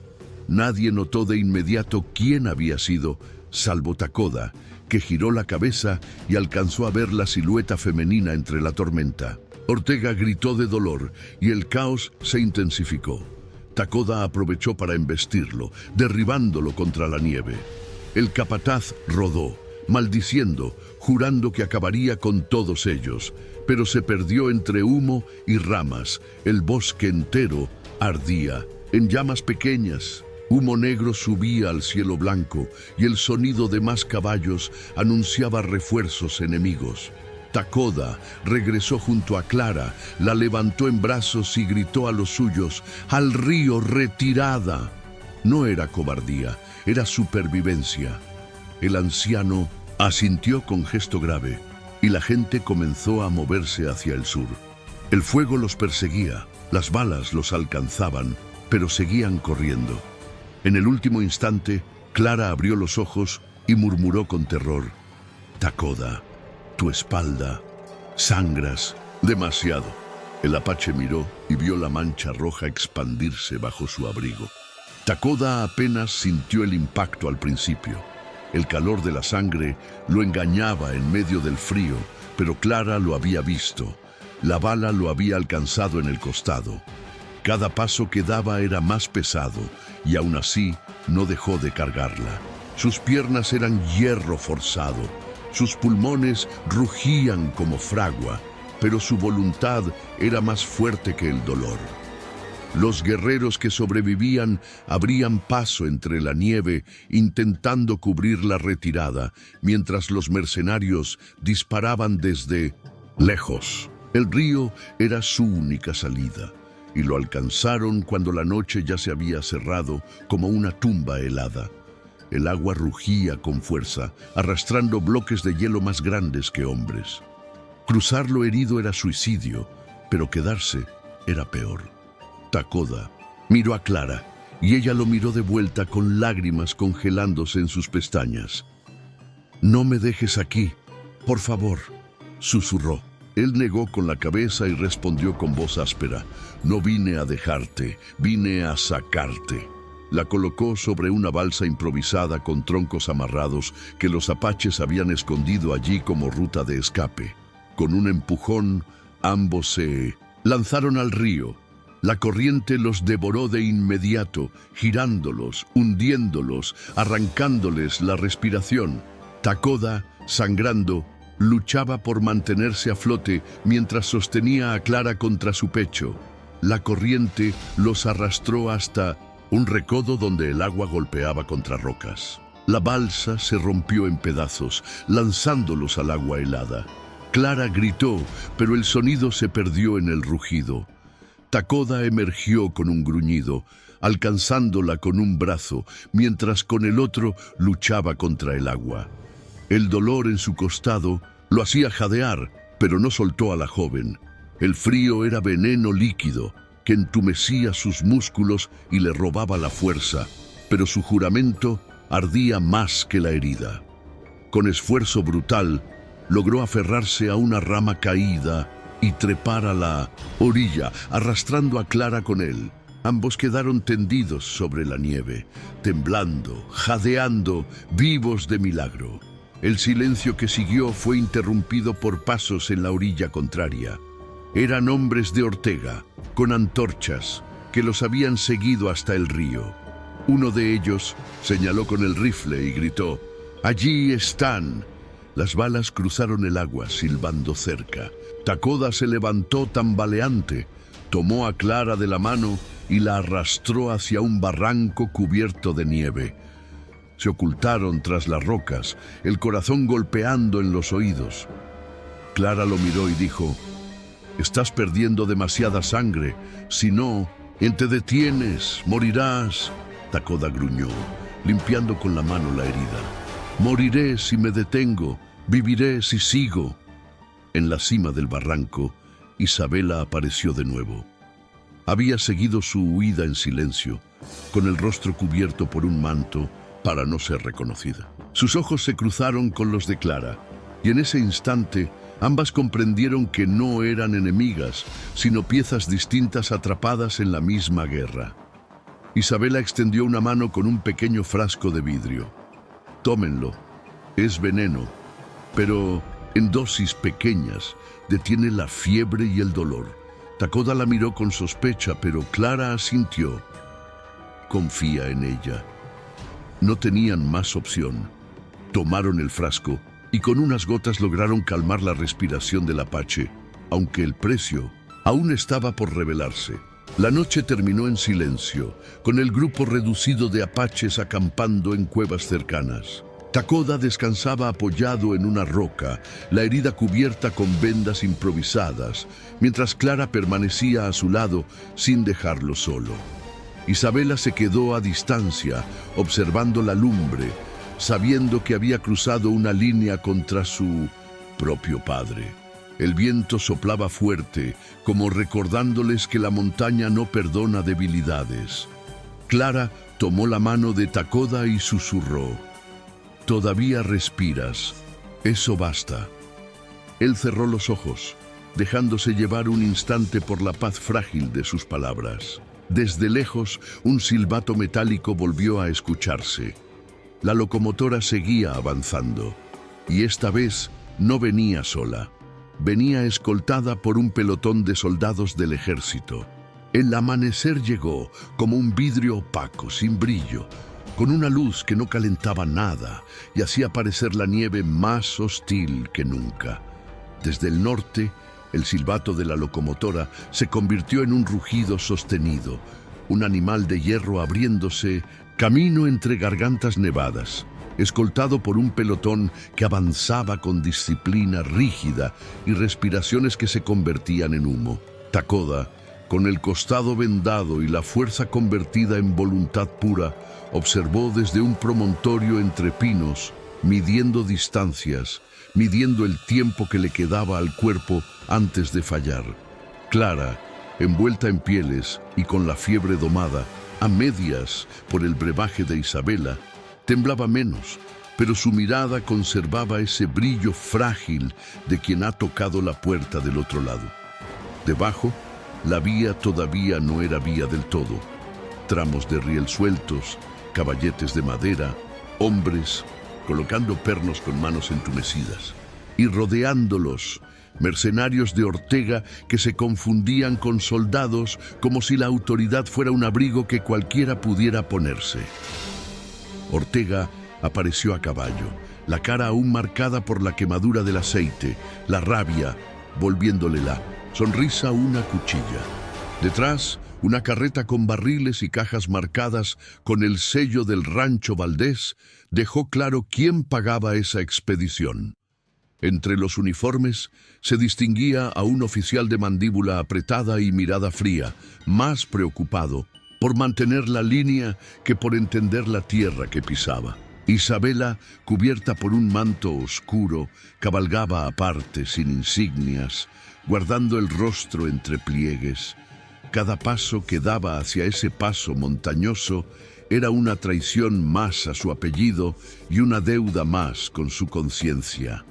Nadie notó de inmediato quién había sido, salvo Takoda, que giró la cabeza y alcanzó a ver la silueta femenina entre la tormenta. Ortega gritó de dolor y el caos se intensificó. Takoda aprovechó para embestirlo, derribándolo contra la nieve. El capataz rodó, maldiciendo, jurando que acabaría con todos ellos, pero se perdió entre humo y ramas. El bosque entero ardía, en llamas pequeñas. Humo negro subía al cielo blanco y el sonido de más caballos anunciaba refuerzos enemigos. Takoda regresó junto a Clara, la levantó en brazos y gritó a los suyos: «¡Al río, retirada!». No era cobardía, era supervivencia. El anciano asintió con gesto grave y la gente comenzó a moverse hacia el sur. El fuego los perseguía, las balas los alcanzaban, pero seguían corriendo. En el último instante, Clara abrió los ojos y murmuró con terror: «Takoda, tu espalda, sangras demasiado». El apache miró y vio la mancha roja expandirse bajo su abrigo. Takoda apenas sintió el impacto al principio. El calor de la sangre lo engañaba en medio del frío, pero Clara lo había visto. La bala lo había alcanzado en el costado. Cada paso que daba era más pesado y aún así no dejó de cargarla. Sus piernas eran hierro forzado. Sus pulmones rugían como fragua, pero su voluntad era más fuerte que el dolor. Los guerreros que sobrevivían abrían paso entre la nieve, intentando cubrir la retirada, mientras los mercenarios disparaban desde lejos. El río era su única salida, y lo alcanzaron cuando la noche ya se había cerrado como una tumba helada. El agua rugía con fuerza, arrastrando bloques de hielo más grandes que hombres. Cruzar lo herido era suicidio, pero quedarse era peor. Takoda miró a Clara y ella lo miró de vuelta con lágrimas congelándose en sus pestañas. «No me dejes aquí, por favor», susurró. Él negó con la cabeza y respondió con voz áspera: «No vine a dejarte, vine a sacarte». La colocó sobre una balsa improvisada con troncos amarrados que los apaches habían escondido allí como ruta de escape. Con un empujón, ambos se lanzaron al río. La corriente los devoró de inmediato, girándolos, hundiéndolos, arrancándoles la respiración. Takoda, sangrando, luchaba por mantenerse a flote mientras sostenía a Clara contra su pecho. La corriente los arrastró hasta un recodo donde el agua golpeaba contra rocas. La balsa se rompió en pedazos, lanzándolos al agua helada. Clara gritó, pero el sonido se perdió en el rugido. Takoda emergió con un gruñido, alcanzándola con un brazo, mientras con el otro luchaba contra el agua. El dolor en su costado lo hacía jadear, pero no soltó a la joven. El frío era veneno líquido que entumecía sus músculos y le robaba la fuerza, pero su juramento ardía más que la herida. Con esfuerzo brutal, logró aferrarse a una rama caída y trepar a la orilla, arrastrando a Clara con él. Ambos quedaron tendidos sobre la nieve, temblando, jadeando, vivos de milagro. El silencio que siguió fue interrumpido por pasos en la orilla contraria. Eran hombres de Ortega, con antorchas, que los habían seguido hasta el río. Uno de ellos señaló con el rifle y gritó: «¡Allí están!». Las balas cruzaron el agua, silbando cerca. Takoda se levantó tambaleante, tomó a Clara de la mano y la arrastró hacia un barranco cubierto de nieve. Se ocultaron tras las rocas, el corazón golpeando en los oídos. Clara lo miró y dijo: «Estás perdiendo demasiada sangre. Si no, te detienes, morirás». Takoda gruñó, limpiando con la mano la herida. «Moriré si me detengo, viviré si sigo». En la cima del barranco, Isabela apareció de nuevo. Había seguido su huida en silencio, con el rostro cubierto por un manto para no ser reconocida. Sus ojos se cruzaron con los de Clara, y en ese instante ambas comprendieron que no eran enemigas, sino piezas distintas atrapadas en la misma guerra. Isabela extendió una mano con un pequeño frasco de vidrio. «Tómenlo, es veneno, pero en dosis pequeñas detiene la fiebre y el dolor». Takoda la miró con sospecha, pero Clara asintió. «Confía en ella». No tenían más opción. Tomaron el frasco y con unas gotas lograron calmar la respiración del apache, aunque el precio aún estaba por revelarse. La noche terminó en silencio, con el grupo reducido de apaches acampando en cuevas cercanas. Takoda descansaba apoyado en una roca, la herida cubierta con vendas improvisadas, mientras Clara permanecía a su lado sin dejarlo solo. Isabela se quedó a distancia, observando la lumbre, sabiendo que había cruzado una línea contra su propio padre. El viento soplaba fuerte, como recordándoles que la montaña no perdona debilidades. Clara tomó la mano de Takoda y susurró: «Todavía respiras, eso basta». Él cerró los ojos, dejándose llevar un instante por la paz frágil de sus palabras. Desde lejos, un silbato metálico volvió a escucharse. La locomotora seguía avanzando, y esta vez no venía sola. Venía escoltada por un pelotón de soldados del ejército. El amanecer llegó como un vidrio opaco, sin brillo, con una luz que no calentaba nada y hacía parecer la nieve más hostil que nunca. Desde el norte, el silbato de la locomotora se convirtió en un rugido sostenido, un animal de hierro abriéndose camino entre gargantas nevadas, escoltado por un pelotón que avanzaba con disciplina rígida y respiraciones que se convertían en humo. Takoda, con el costado vendado y la fuerza convertida en voluntad pura, observó desde un promontorio entre pinos, midiendo distancias, midiendo el tiempo que le quedaba al cuerpo antes de fallar. Clara, envuelta en pieles y con la fiebre domada, a medias por el brebaje de Isabela, temblaba menos, pero su mirada conservaba ese brillo frágil de quien ha tocado la puerta del otro lado. Debajo, la vía todavía no era vía del todo. Tramos de riel sueltos, caballetes de madera, hombres colocando pernos con manos entumecidas. Y rodeándolos, mercenarios de Ortega que se confundían con soldados como si la autoridad fuera un abrigo que cualquiera pudiera ponerse. Ortega apareció a caballo, la cara aún marcada por la quemadura del aceite, la rabia volviéndole la sonrisa una cuchilla. Detrás, una carreta con barriles y cajas marcadas con el sello del Rancho Valdés dejó claro quién pagaba esa expedición. Entre los uniformes se distinguía a un oficial de mandíbula apretada y mirada fría, más preocupado por mantener la línea que por entender la tierra que pisaba. Isabela, cubierta por un manto oscuro, cabalgaba aparte, sin insignias, guardando el rostro entre pliegues. Cada paso que daba hacia ese paso montañoso era una traición más a su apellido y una deuda más con su conciencia.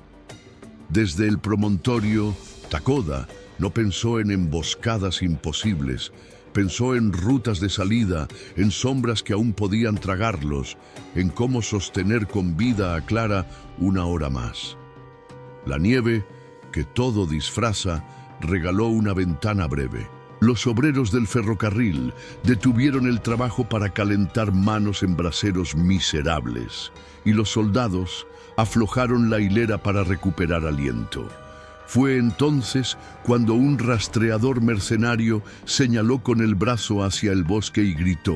Desde el promontorio, Takoda no pensó en emboscadas imposibles, Pensó en rutas de salida, en sombras que aún podían tragarlos, en cómo sostener con vida a Clara una hora más. La nieve, que todo disfraza, regaló una ventana breve. Los obreros del ferrocarril detuvieron el trabajo para calentar manos en braseros miserables, y los soldados aflojaron la hilera para recuperar aliento. Fue entonces cuando un rastreador mercenario señaló con el brazo hacia el bosque y gritó,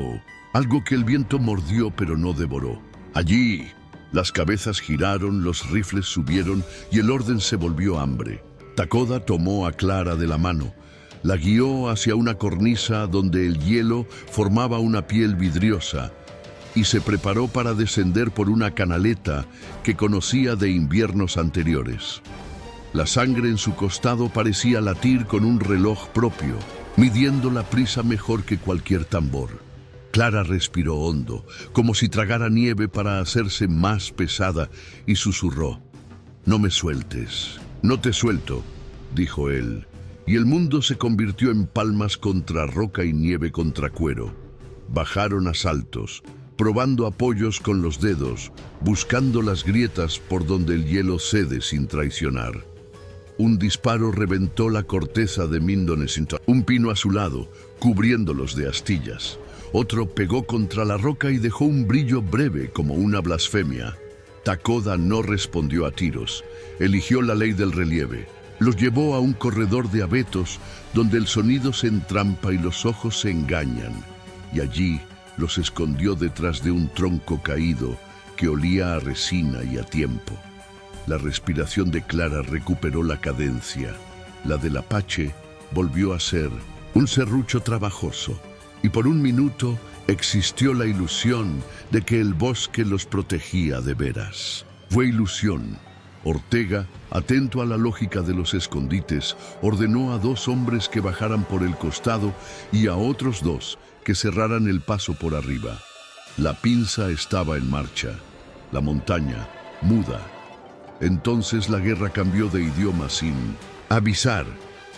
algo que el viento mordió pero no devoró. Allí, las cabezas giraron, los rifles subieron y el orden se volvió hambre. Takoda tomó a Clara de la mano, la guió hacia una cornisa donde el hielo formaba una piel vidriosa y se preparó para descender por una canaleta que conocía de inviernos anteriores. La sangre en su costado parecía latir con un reloj propio, midiendo la prisa mejor que cualquier tambor. Clara respiró hondo, como si tragara nieve para hacerse más pesada, y susurró, «No me sueltes, no te suelto», dijo él, y el mundo se convirtió en palmas contra roca y nieve contra cuero. Bajaron a saltos, probando apoyos con los dedos, buscando las grietas por donde el hielo cede sin traicionar. Un disparo reventó la corteza de Mindonesinta, un pino azulado, cubriéndolos de astillas. Otro pegó contra la roca y dejó un brillo breve como una blasfemia. Takoda no respondió a tiros, eligió la ley del relieve. Los llevó a un corredor de abetos donde el sonido se entrampa y los ojos se engañan, y allí los escondió detrás de un tronco caído que olía a resina y a tiempo. La respiración de Clara recuperó la cadencia. La del apache volvió a ser un serrucho trabajoso, y por un minuto existió la ilusión de que el bosque los protegía de veras. Fue ilusión. Ortega, atento a la lógica de los escondites, ordenó a 2 hombres que bajaran por el costado y a otros 2 que cerraran el paso por arriba. La pinza estaba en marcha, la montaña muda. Entonces la guerra cambió de idioma sin avisar.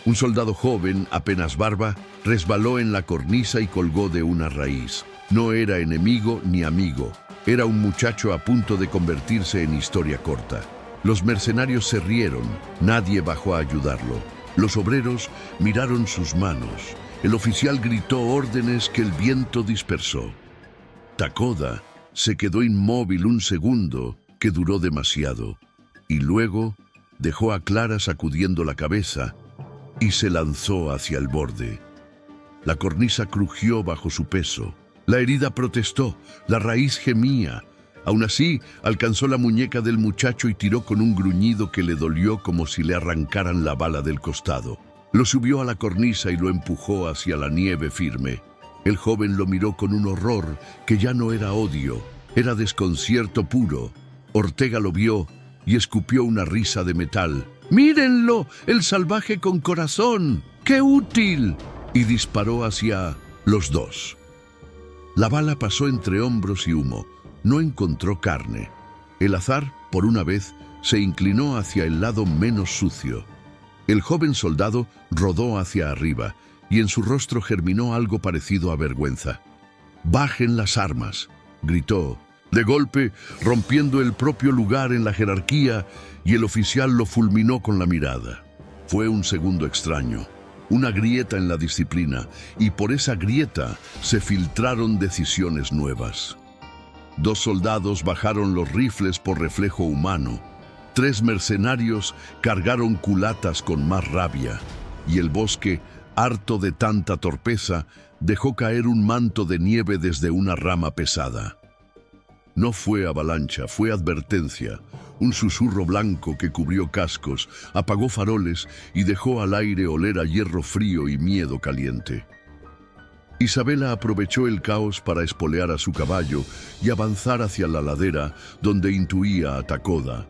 Un soldado joven, apenas barba, resbaló en la cornisa y colgó de una raíz. No era enemigo ni amigo, era un muchacho a punto de convertirse en historia corta. Los mercenarios se rieron, nadie bajó a ayudarlo. Los obreros miraron sus manos. El oficial gritó órdenes que el viento dispersó. Takoda se quedó inmóvil un segundo, que duró demasiado, y luego dejó a Clara sacudiendo la cabeza y se lanzó hacia el borde. La cornisa crujió bajo su peso. La herida protestó, la raíz gemía. Aún así, alcanzó la muñeca del muchacho y tiró con un gruñido que le dolió como si le arrancaran la bala del costado. Lo subió a la cornisa y lo empujó hacia la nieve firme. El joven lo miró con un horror que ya no era odio, era desconcierto puro. Ortega lo vio y escupió una risa de metal. «¡Mírenlo! ¡El salvaje con corazón! ¡Qué útil!» Y disparó hacia los 2. La bala pasó entre hombros y humo. No encontró carne. El azar, por una vez, se inclinó hacia el lado menos sucio. El joven soldado rodó hacia arriba y en su rostro germinó algo parecido a vergüenza. «¡Bajen las armas!», gritó, de golpe rompiendo el propio lugar en la jerarquía, y el oficial lo fulminó con la mirada. Fue un segundo extraño, una grieta en la disciplina, y por esa grieta se filtraron decisiones nuevas. 2 soldados bajaron los rifles por reflejo humano. 3 mercenarios cargaron culatas con más rabia, y el bosque, harto de tanta torpeza, dejó caer un manto de nieve desde una rama pesada. No fue avalancha, fue advertencia. Un susurro blanco que cubrió cascos, apagó faroles y dejó al aire oler a hierro frío y miedo caliente. Isabela aprovechó el caos para espolear a su caballo y avanzar hacia la ladera donde intuía a Takoda.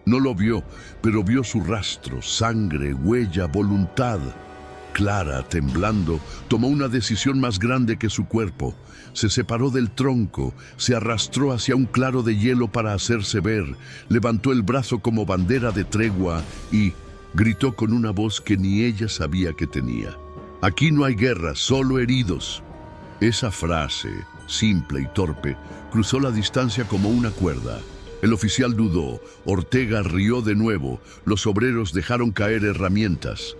No lo vio, pero vio su rastro, sangre, huella, voluntad. Clara, temblando, tomó una decisión más grande que su cuerpo. Se separó del tronco, se arrastró hacia un claro de hielo para hacerse ver, levantó el brazo como bandera de tregua y gritó con una voz que ni ella sabía que tenía. Aquí no hay guerra, solo heridos. Esa frase, simple y torpe, cruzó la distancia como una cuerda. El oficial dudó, Ortega rió de nuevo, los obreros dejaron caer herramientas.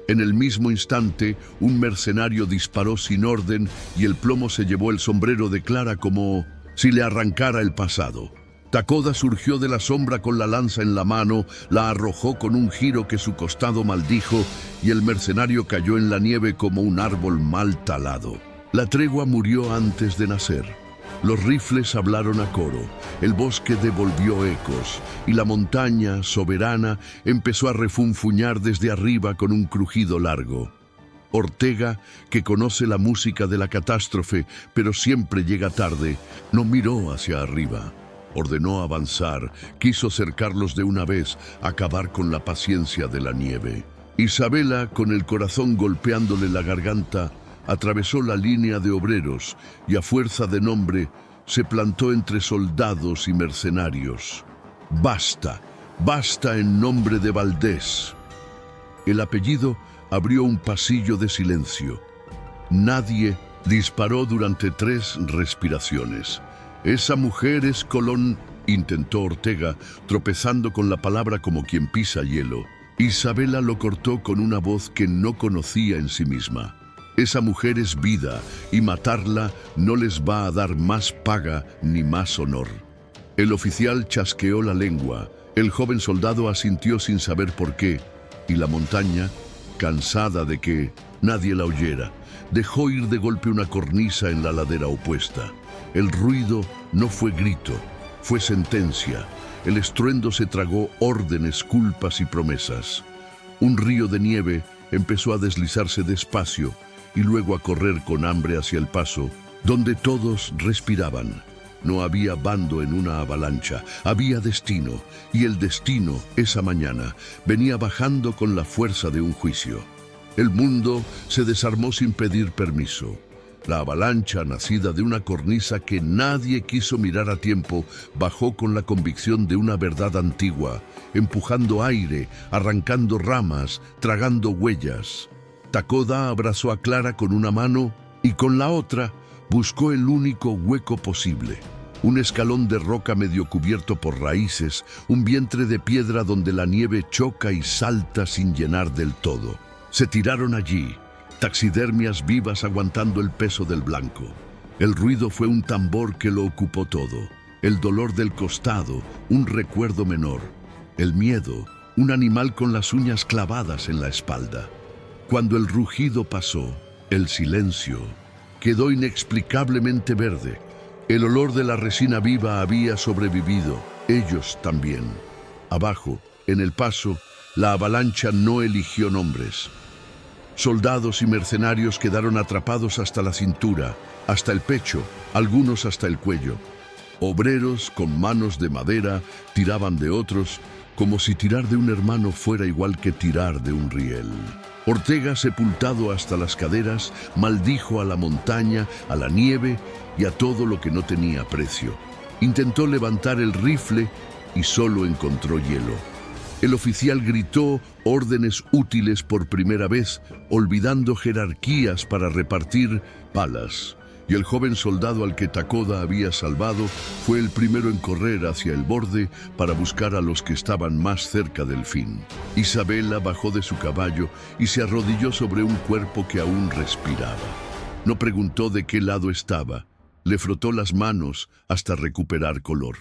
En el mismo instante, un mercenario disparó sin orden y el plomo se llevó el sombrero de Clara como si le arrancara el pasado. Takoda surgió de la sombra con la lanza en la mano, la arrojó con un giro que su costado maldijo y el mercenario cayó en la nieve como un árbol mal talado. La tregua murió antes de nacer. Los rifles hablaron a coro, el bosque devolvió ecos y la montaña, soberana, empezó a refunfuñar desde arriba con un crujido largo. Ortega, que conoce la música de la catástrofe, pero siempre llega tarde, no miró hacia arriba. Ordenó avanzar, quiso cercarlos de una vez, acabar con la paciencia de la nieve. Isabela, con el corazón golpeándole la garganta, atravesó la línea de obreros y a fuerza de nombre se plantó entre soldados y mercenarios. ¡Basta! ¡Basta en nombre de Valdés! El apellido abrió un pasillo de silencio. Nadie disparó durante 3 respiraciones. Esa mujer es Colón, intentó Ortega, tropezando con la palabra como quien pisa hielo. Isabela lo cortó con una voz que no conocía en sí misma. Esa mujer es vida y matarla no les va a dar más paga ni más honor. El oficial chasqueó la lengua, el joven soldado asintió sin saber por qué, y la montaña, cansada de que nadie la oyera, dejó ir de golpe una cornisa en la ladera opuesta. El ruido no fue grito, fue sentencia. El estruendo se tragó órdenes, culpas y promesas. Un río de nieve empezó a deslizarse despacio y luego a correr con hambre hacia el paso, donde todos respiraban. No había bando en una avalancha, había destino, y el destino, esa mañana, venía bajando con la fuerza de un juicio. El mundo se desarmó sin pedir permiso. La avalancha, nacida de una cornisa que nadie quiso mirar a tiempo, bajó con la convicción de una verdad antigua, empujando aire, arrancando ramas, tragando huellas. Takoda abrazó a Clara con una mano y con la otra buscó el único hueco posible. Un escalón de roca medio cubierto por raíces, un vientre de piedra donde la nieve choca y salta sin llenar del todo. Se tiraron allí, taxidermias vivas aguantando el peso del blanco. El ruido fue un tambor que lo ocupó todo. El dolor del costado, un recuerdo menor. El miedo, un animal con las uñas clavadas en la espalda. Cuando el rugido pasó, el silencio quedó inexplicablemente verde. El olor de la resina viva había sobrevivido, ellos también. Abajo, en el paso, la avalancha no eligió nombres. Soldados y mercenarios quedaron atrapados hasta la cintura, hasta el pecho, algunos hasta el cuello. Obreros con manos de madera tiraban de otros, como si tirar de un hermano fuera igual que tirar de un riel. Ortega, sepultado hasta las caderas, maldijo a la montaña, a la nieve y a todo lo que no tenía precio. Intentó levantar el rifle y solo encontró hielo. El oficial gritó órdenes útiles por primera vez, olvidando jerarquías para repartir palas. Y el joven soldado al que Takoda había salvado fue el primero en correr hacia el borde para buscar a los que estaban más cerca del fin. Isabela bajó de su caballo y se arrodilló sobre un cuerpo que aún respiraba. No preguntó de qué lado estaba, le frotó las manos hasta recuperar color.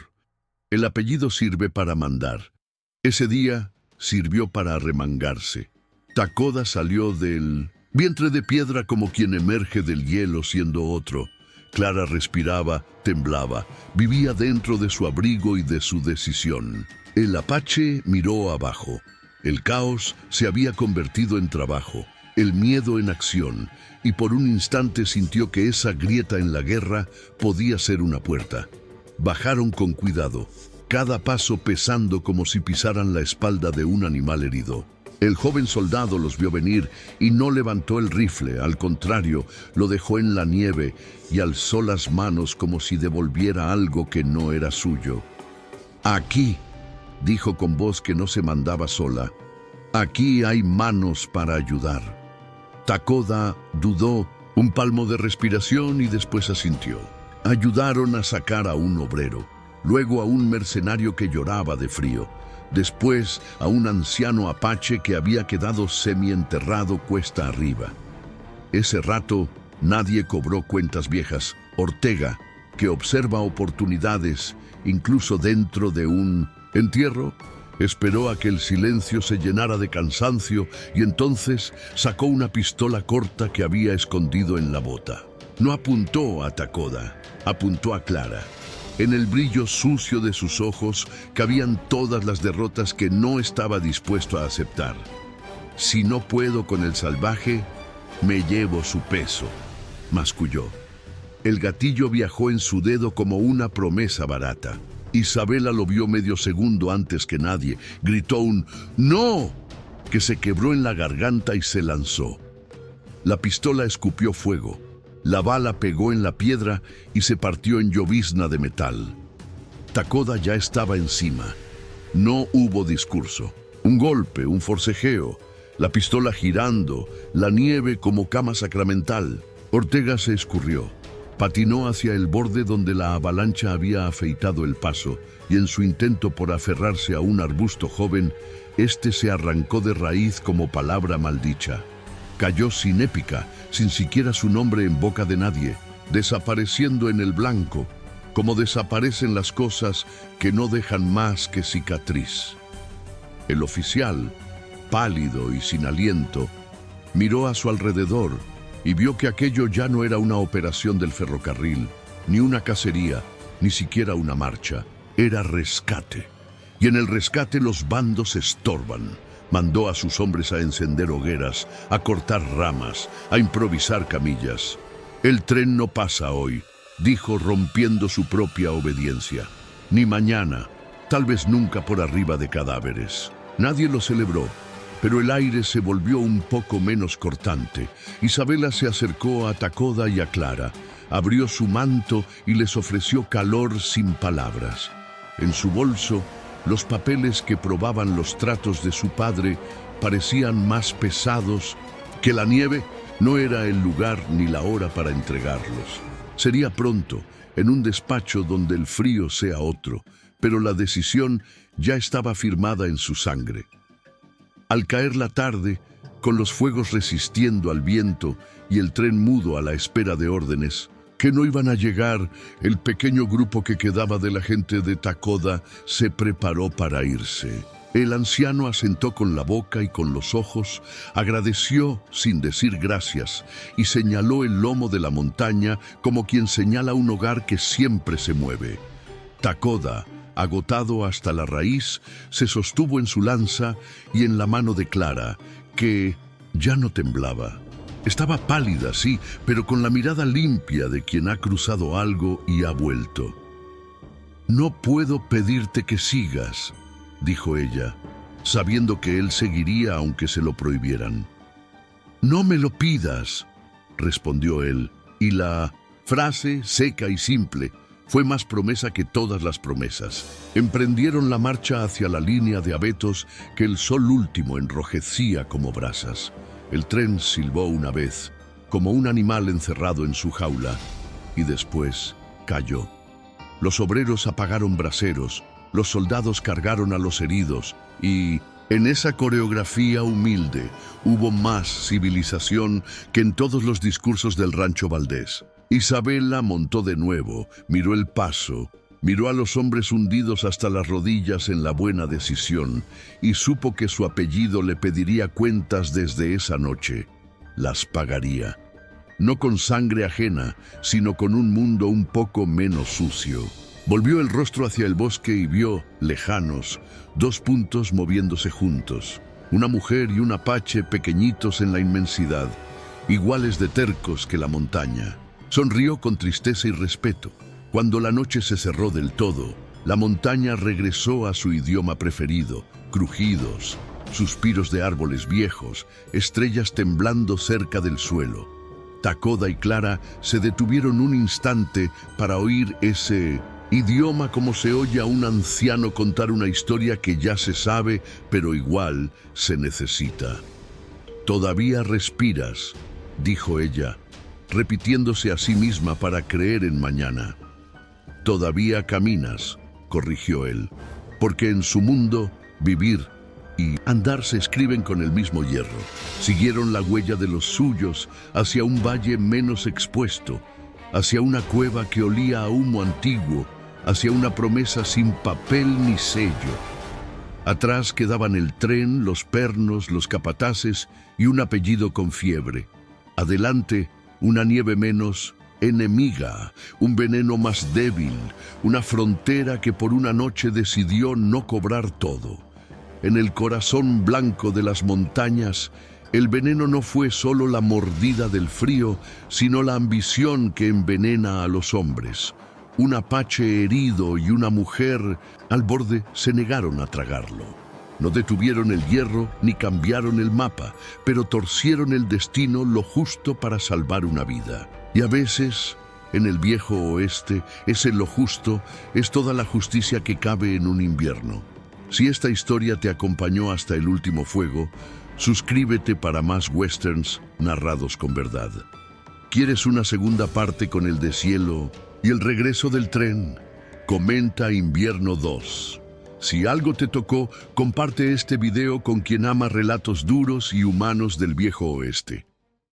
El apellido sirve para mandar. Ese día sirvió para arremangarse. Takoda salió del vientre de piedra como quien emerge del hielo siendo otro. Clara respiraba, temblaba, vivía dentro de su abrigo y de su decisión. El apache miró abajo. El caos se había convertido en trabajo, el miedo en acción, y por un instante sintió que esa grieta en la guerra podía ser una puerta. Bajaron con cuidado, cada paso pesando como si pisaran la espalda de un animal herido. El joven soldado los vio venir y no levantó el rifle, al contrario, lo dejó en la nieve y alzó las manos como si devolviera algo que no era suyo. «Aquí», dijo con voz que no se mandaba sola, «aquí hay manos para ayudar». Takoda dudó un palmo de respiración y después asintió. Ayudaron a sacar a un obrero, luego a un mercenario que lloraba de frío, después a un anciano apache que había quedado semienterrado cuesta arriba. Ese rato nadie cobró cuentas viejas. Ortega, que observa oportunidades incluso dentro de un entierro, esperó a que el silencio se llenara de cansancio y entonces sacó una pistola corta que había escondido en la bota. No apuntó a Takoda, apuntó a Clara. En el brillo sucio de sus ojos cabían todas las derrotas que no estaba dispuesto a aceptar. Si no puedo con el salvaje, me llevo su peso, masculló. El gatillo viajó en su dedo como una promesa barata. Isabela lo vio medio segundo antes que nadie. Gritó un ¡no!, que se quebró en la garganta y se lanzó. La pistola escupió fuego. La bala pegó en la piedra y se partió en llovizna de metal. Takoda ya estaba encima. No hubo discurso. Un golpe, un forcejeo, la pistola girando, la nieve como cama sacramental. Ortega se escurrió. Patinó hacia el borde donde la avalancha había afeitado el paso y en su intento por aferrarse a un arbusto joven, este se arrancó de raíz como palabra maldicha. Cayó sin épica, sin siquiera su nombre en boca de nadie, desapareciendo en el blanco, como desaparecen las cosas que no dejan más que cicatriz. El oficial, pálido y sin aliento, miró a su alrededor y vio que aquello ya no era una operación del ferrocarril, ni una cacería, ni siquiera una marcha. Era rescate. Y en el rescate los bandos estorban. Mandó a sus hombres a encender hogueras, a cortar ramas, a improvisar camillas. El tren no pasa hoy, dijo rompiendo su propia obediencia. Ni mañana, tal vez nunca por arriba de cadáveres. Nadie lo celebró, pero el aire se volvió un poco menos cortante. Isabela se acercó a Takoda y a Clara, abrió su manto y les ofreció calor sin palabras. En su bolso, los papeles que probaban los tratos de su padre parecían más pesados que la nieve. No era el lugar ni la hora para entregarlos. Sería pronto, en un despacho donde el frío sea otro, pero la decisión ya estaba firmada en su sangre. Al caer la tarde, con los fuegos resistiendo al viento y el tren mudo a la espera de órdenes, que no iban a llegar, el pequeño grupo que quedaba de la gente de Takoda se preparó para irse. El anciano asentó con la boca y con los ojos, agradeció sin decir gracias y señaló el lomo de la montaña como quien señala un hogar que siempre se mueve. Takoda, agotado hasta la raíz, se sostuvo en su lanza y en la mano de Clara, que ya no temblaba. Estaba pálida, sí, pero con la mirada limpia de quien ha cruzado algo y ha vuelto. «No puedo pedirte que sigas», dijo ella, sabiendo que él seguiría aunque se lo prohibieran. «No me lo pidas», respondió él, y la frase, seca y simple, fue más promesa que todas las promesas. Emprendieron la marcha hacia la línea de abetos que el sol último enrojecía como brasas. El tren silbó una vez, como un animal encerrado en su jaula, y después cayó. Los obreros apagaron braseros, los soldados cargaron a los heridos, y en esa coreografía humilde hubo más civilización que en todos los discursos del Rancho Valdés. Isabela montó de nuevo, miró el paso, miró a los hombres hundidos hasta las rodillas en la buena decisión y supo que su apellido le pediría cuentas desde esa noche. Las pagaría. No con sangre ajena, sino con un mundo un poco menos sucio. Volvió el rostro hacia el bosque y vio, lejanos, dos puntos moviéndose juntos. Una mujer y un apache pequeñitos en la inmensidad, iguales de tercos que la montaña. Sonrió con tristeza y respeto. Cuando la noche se cerró del todo, la montaña regresó a su idioma preferido, crujidos, suspiros de árboles viejos, estrellas temblando cerca del suelo. Takoda y Clara se detuvieron un instante para oír ese idioma como se oye a un anciano contar una historia que ya se sabe, pero igual se necesita. Todavía respiras, dijo ella, repitiéndose a sí misma para creer en mañana. Todavía caminas, corrigió él, porque en su mundo, vivir y andar se escriben con el mismo hierro. Siguieron la huella de los suyos hacia un valle menos expuesto, hacia una cueva que olía a humo antiguo, hacia una promesa sin papel ni sello. Atrás quedaban el tren, los pernos, los capataces y un apellido con fiebre. Adelante, una nieve menos enemiga, un veneno más débil, una frontera que por una noche decidió no cobrar todo. En el corazón blanco de las montañas, el veneno no fue solo la mordida del frío, sino la ambición que envenena a los hombres. Un apache herido y una mujer al borde se negaron a tragarlo. No detuvieron el hierro ni cambiaron el mapa, pero torcieron el destino lo justo para salvar una vida. Y a veces, en el viejo oeste, ese lo justo es toda la justicia que cabe en un invierno. Si esta historia te acompañó hasta el último fuego, suscríbete para más westerns narrados con verdad. ¿Quieres una segunda parte con el deshielo y el regreso del tren? Comenta Invierno 2. Si algo te tocó, comparte este video con quien ama relatos duros y humanos del viejo oeste.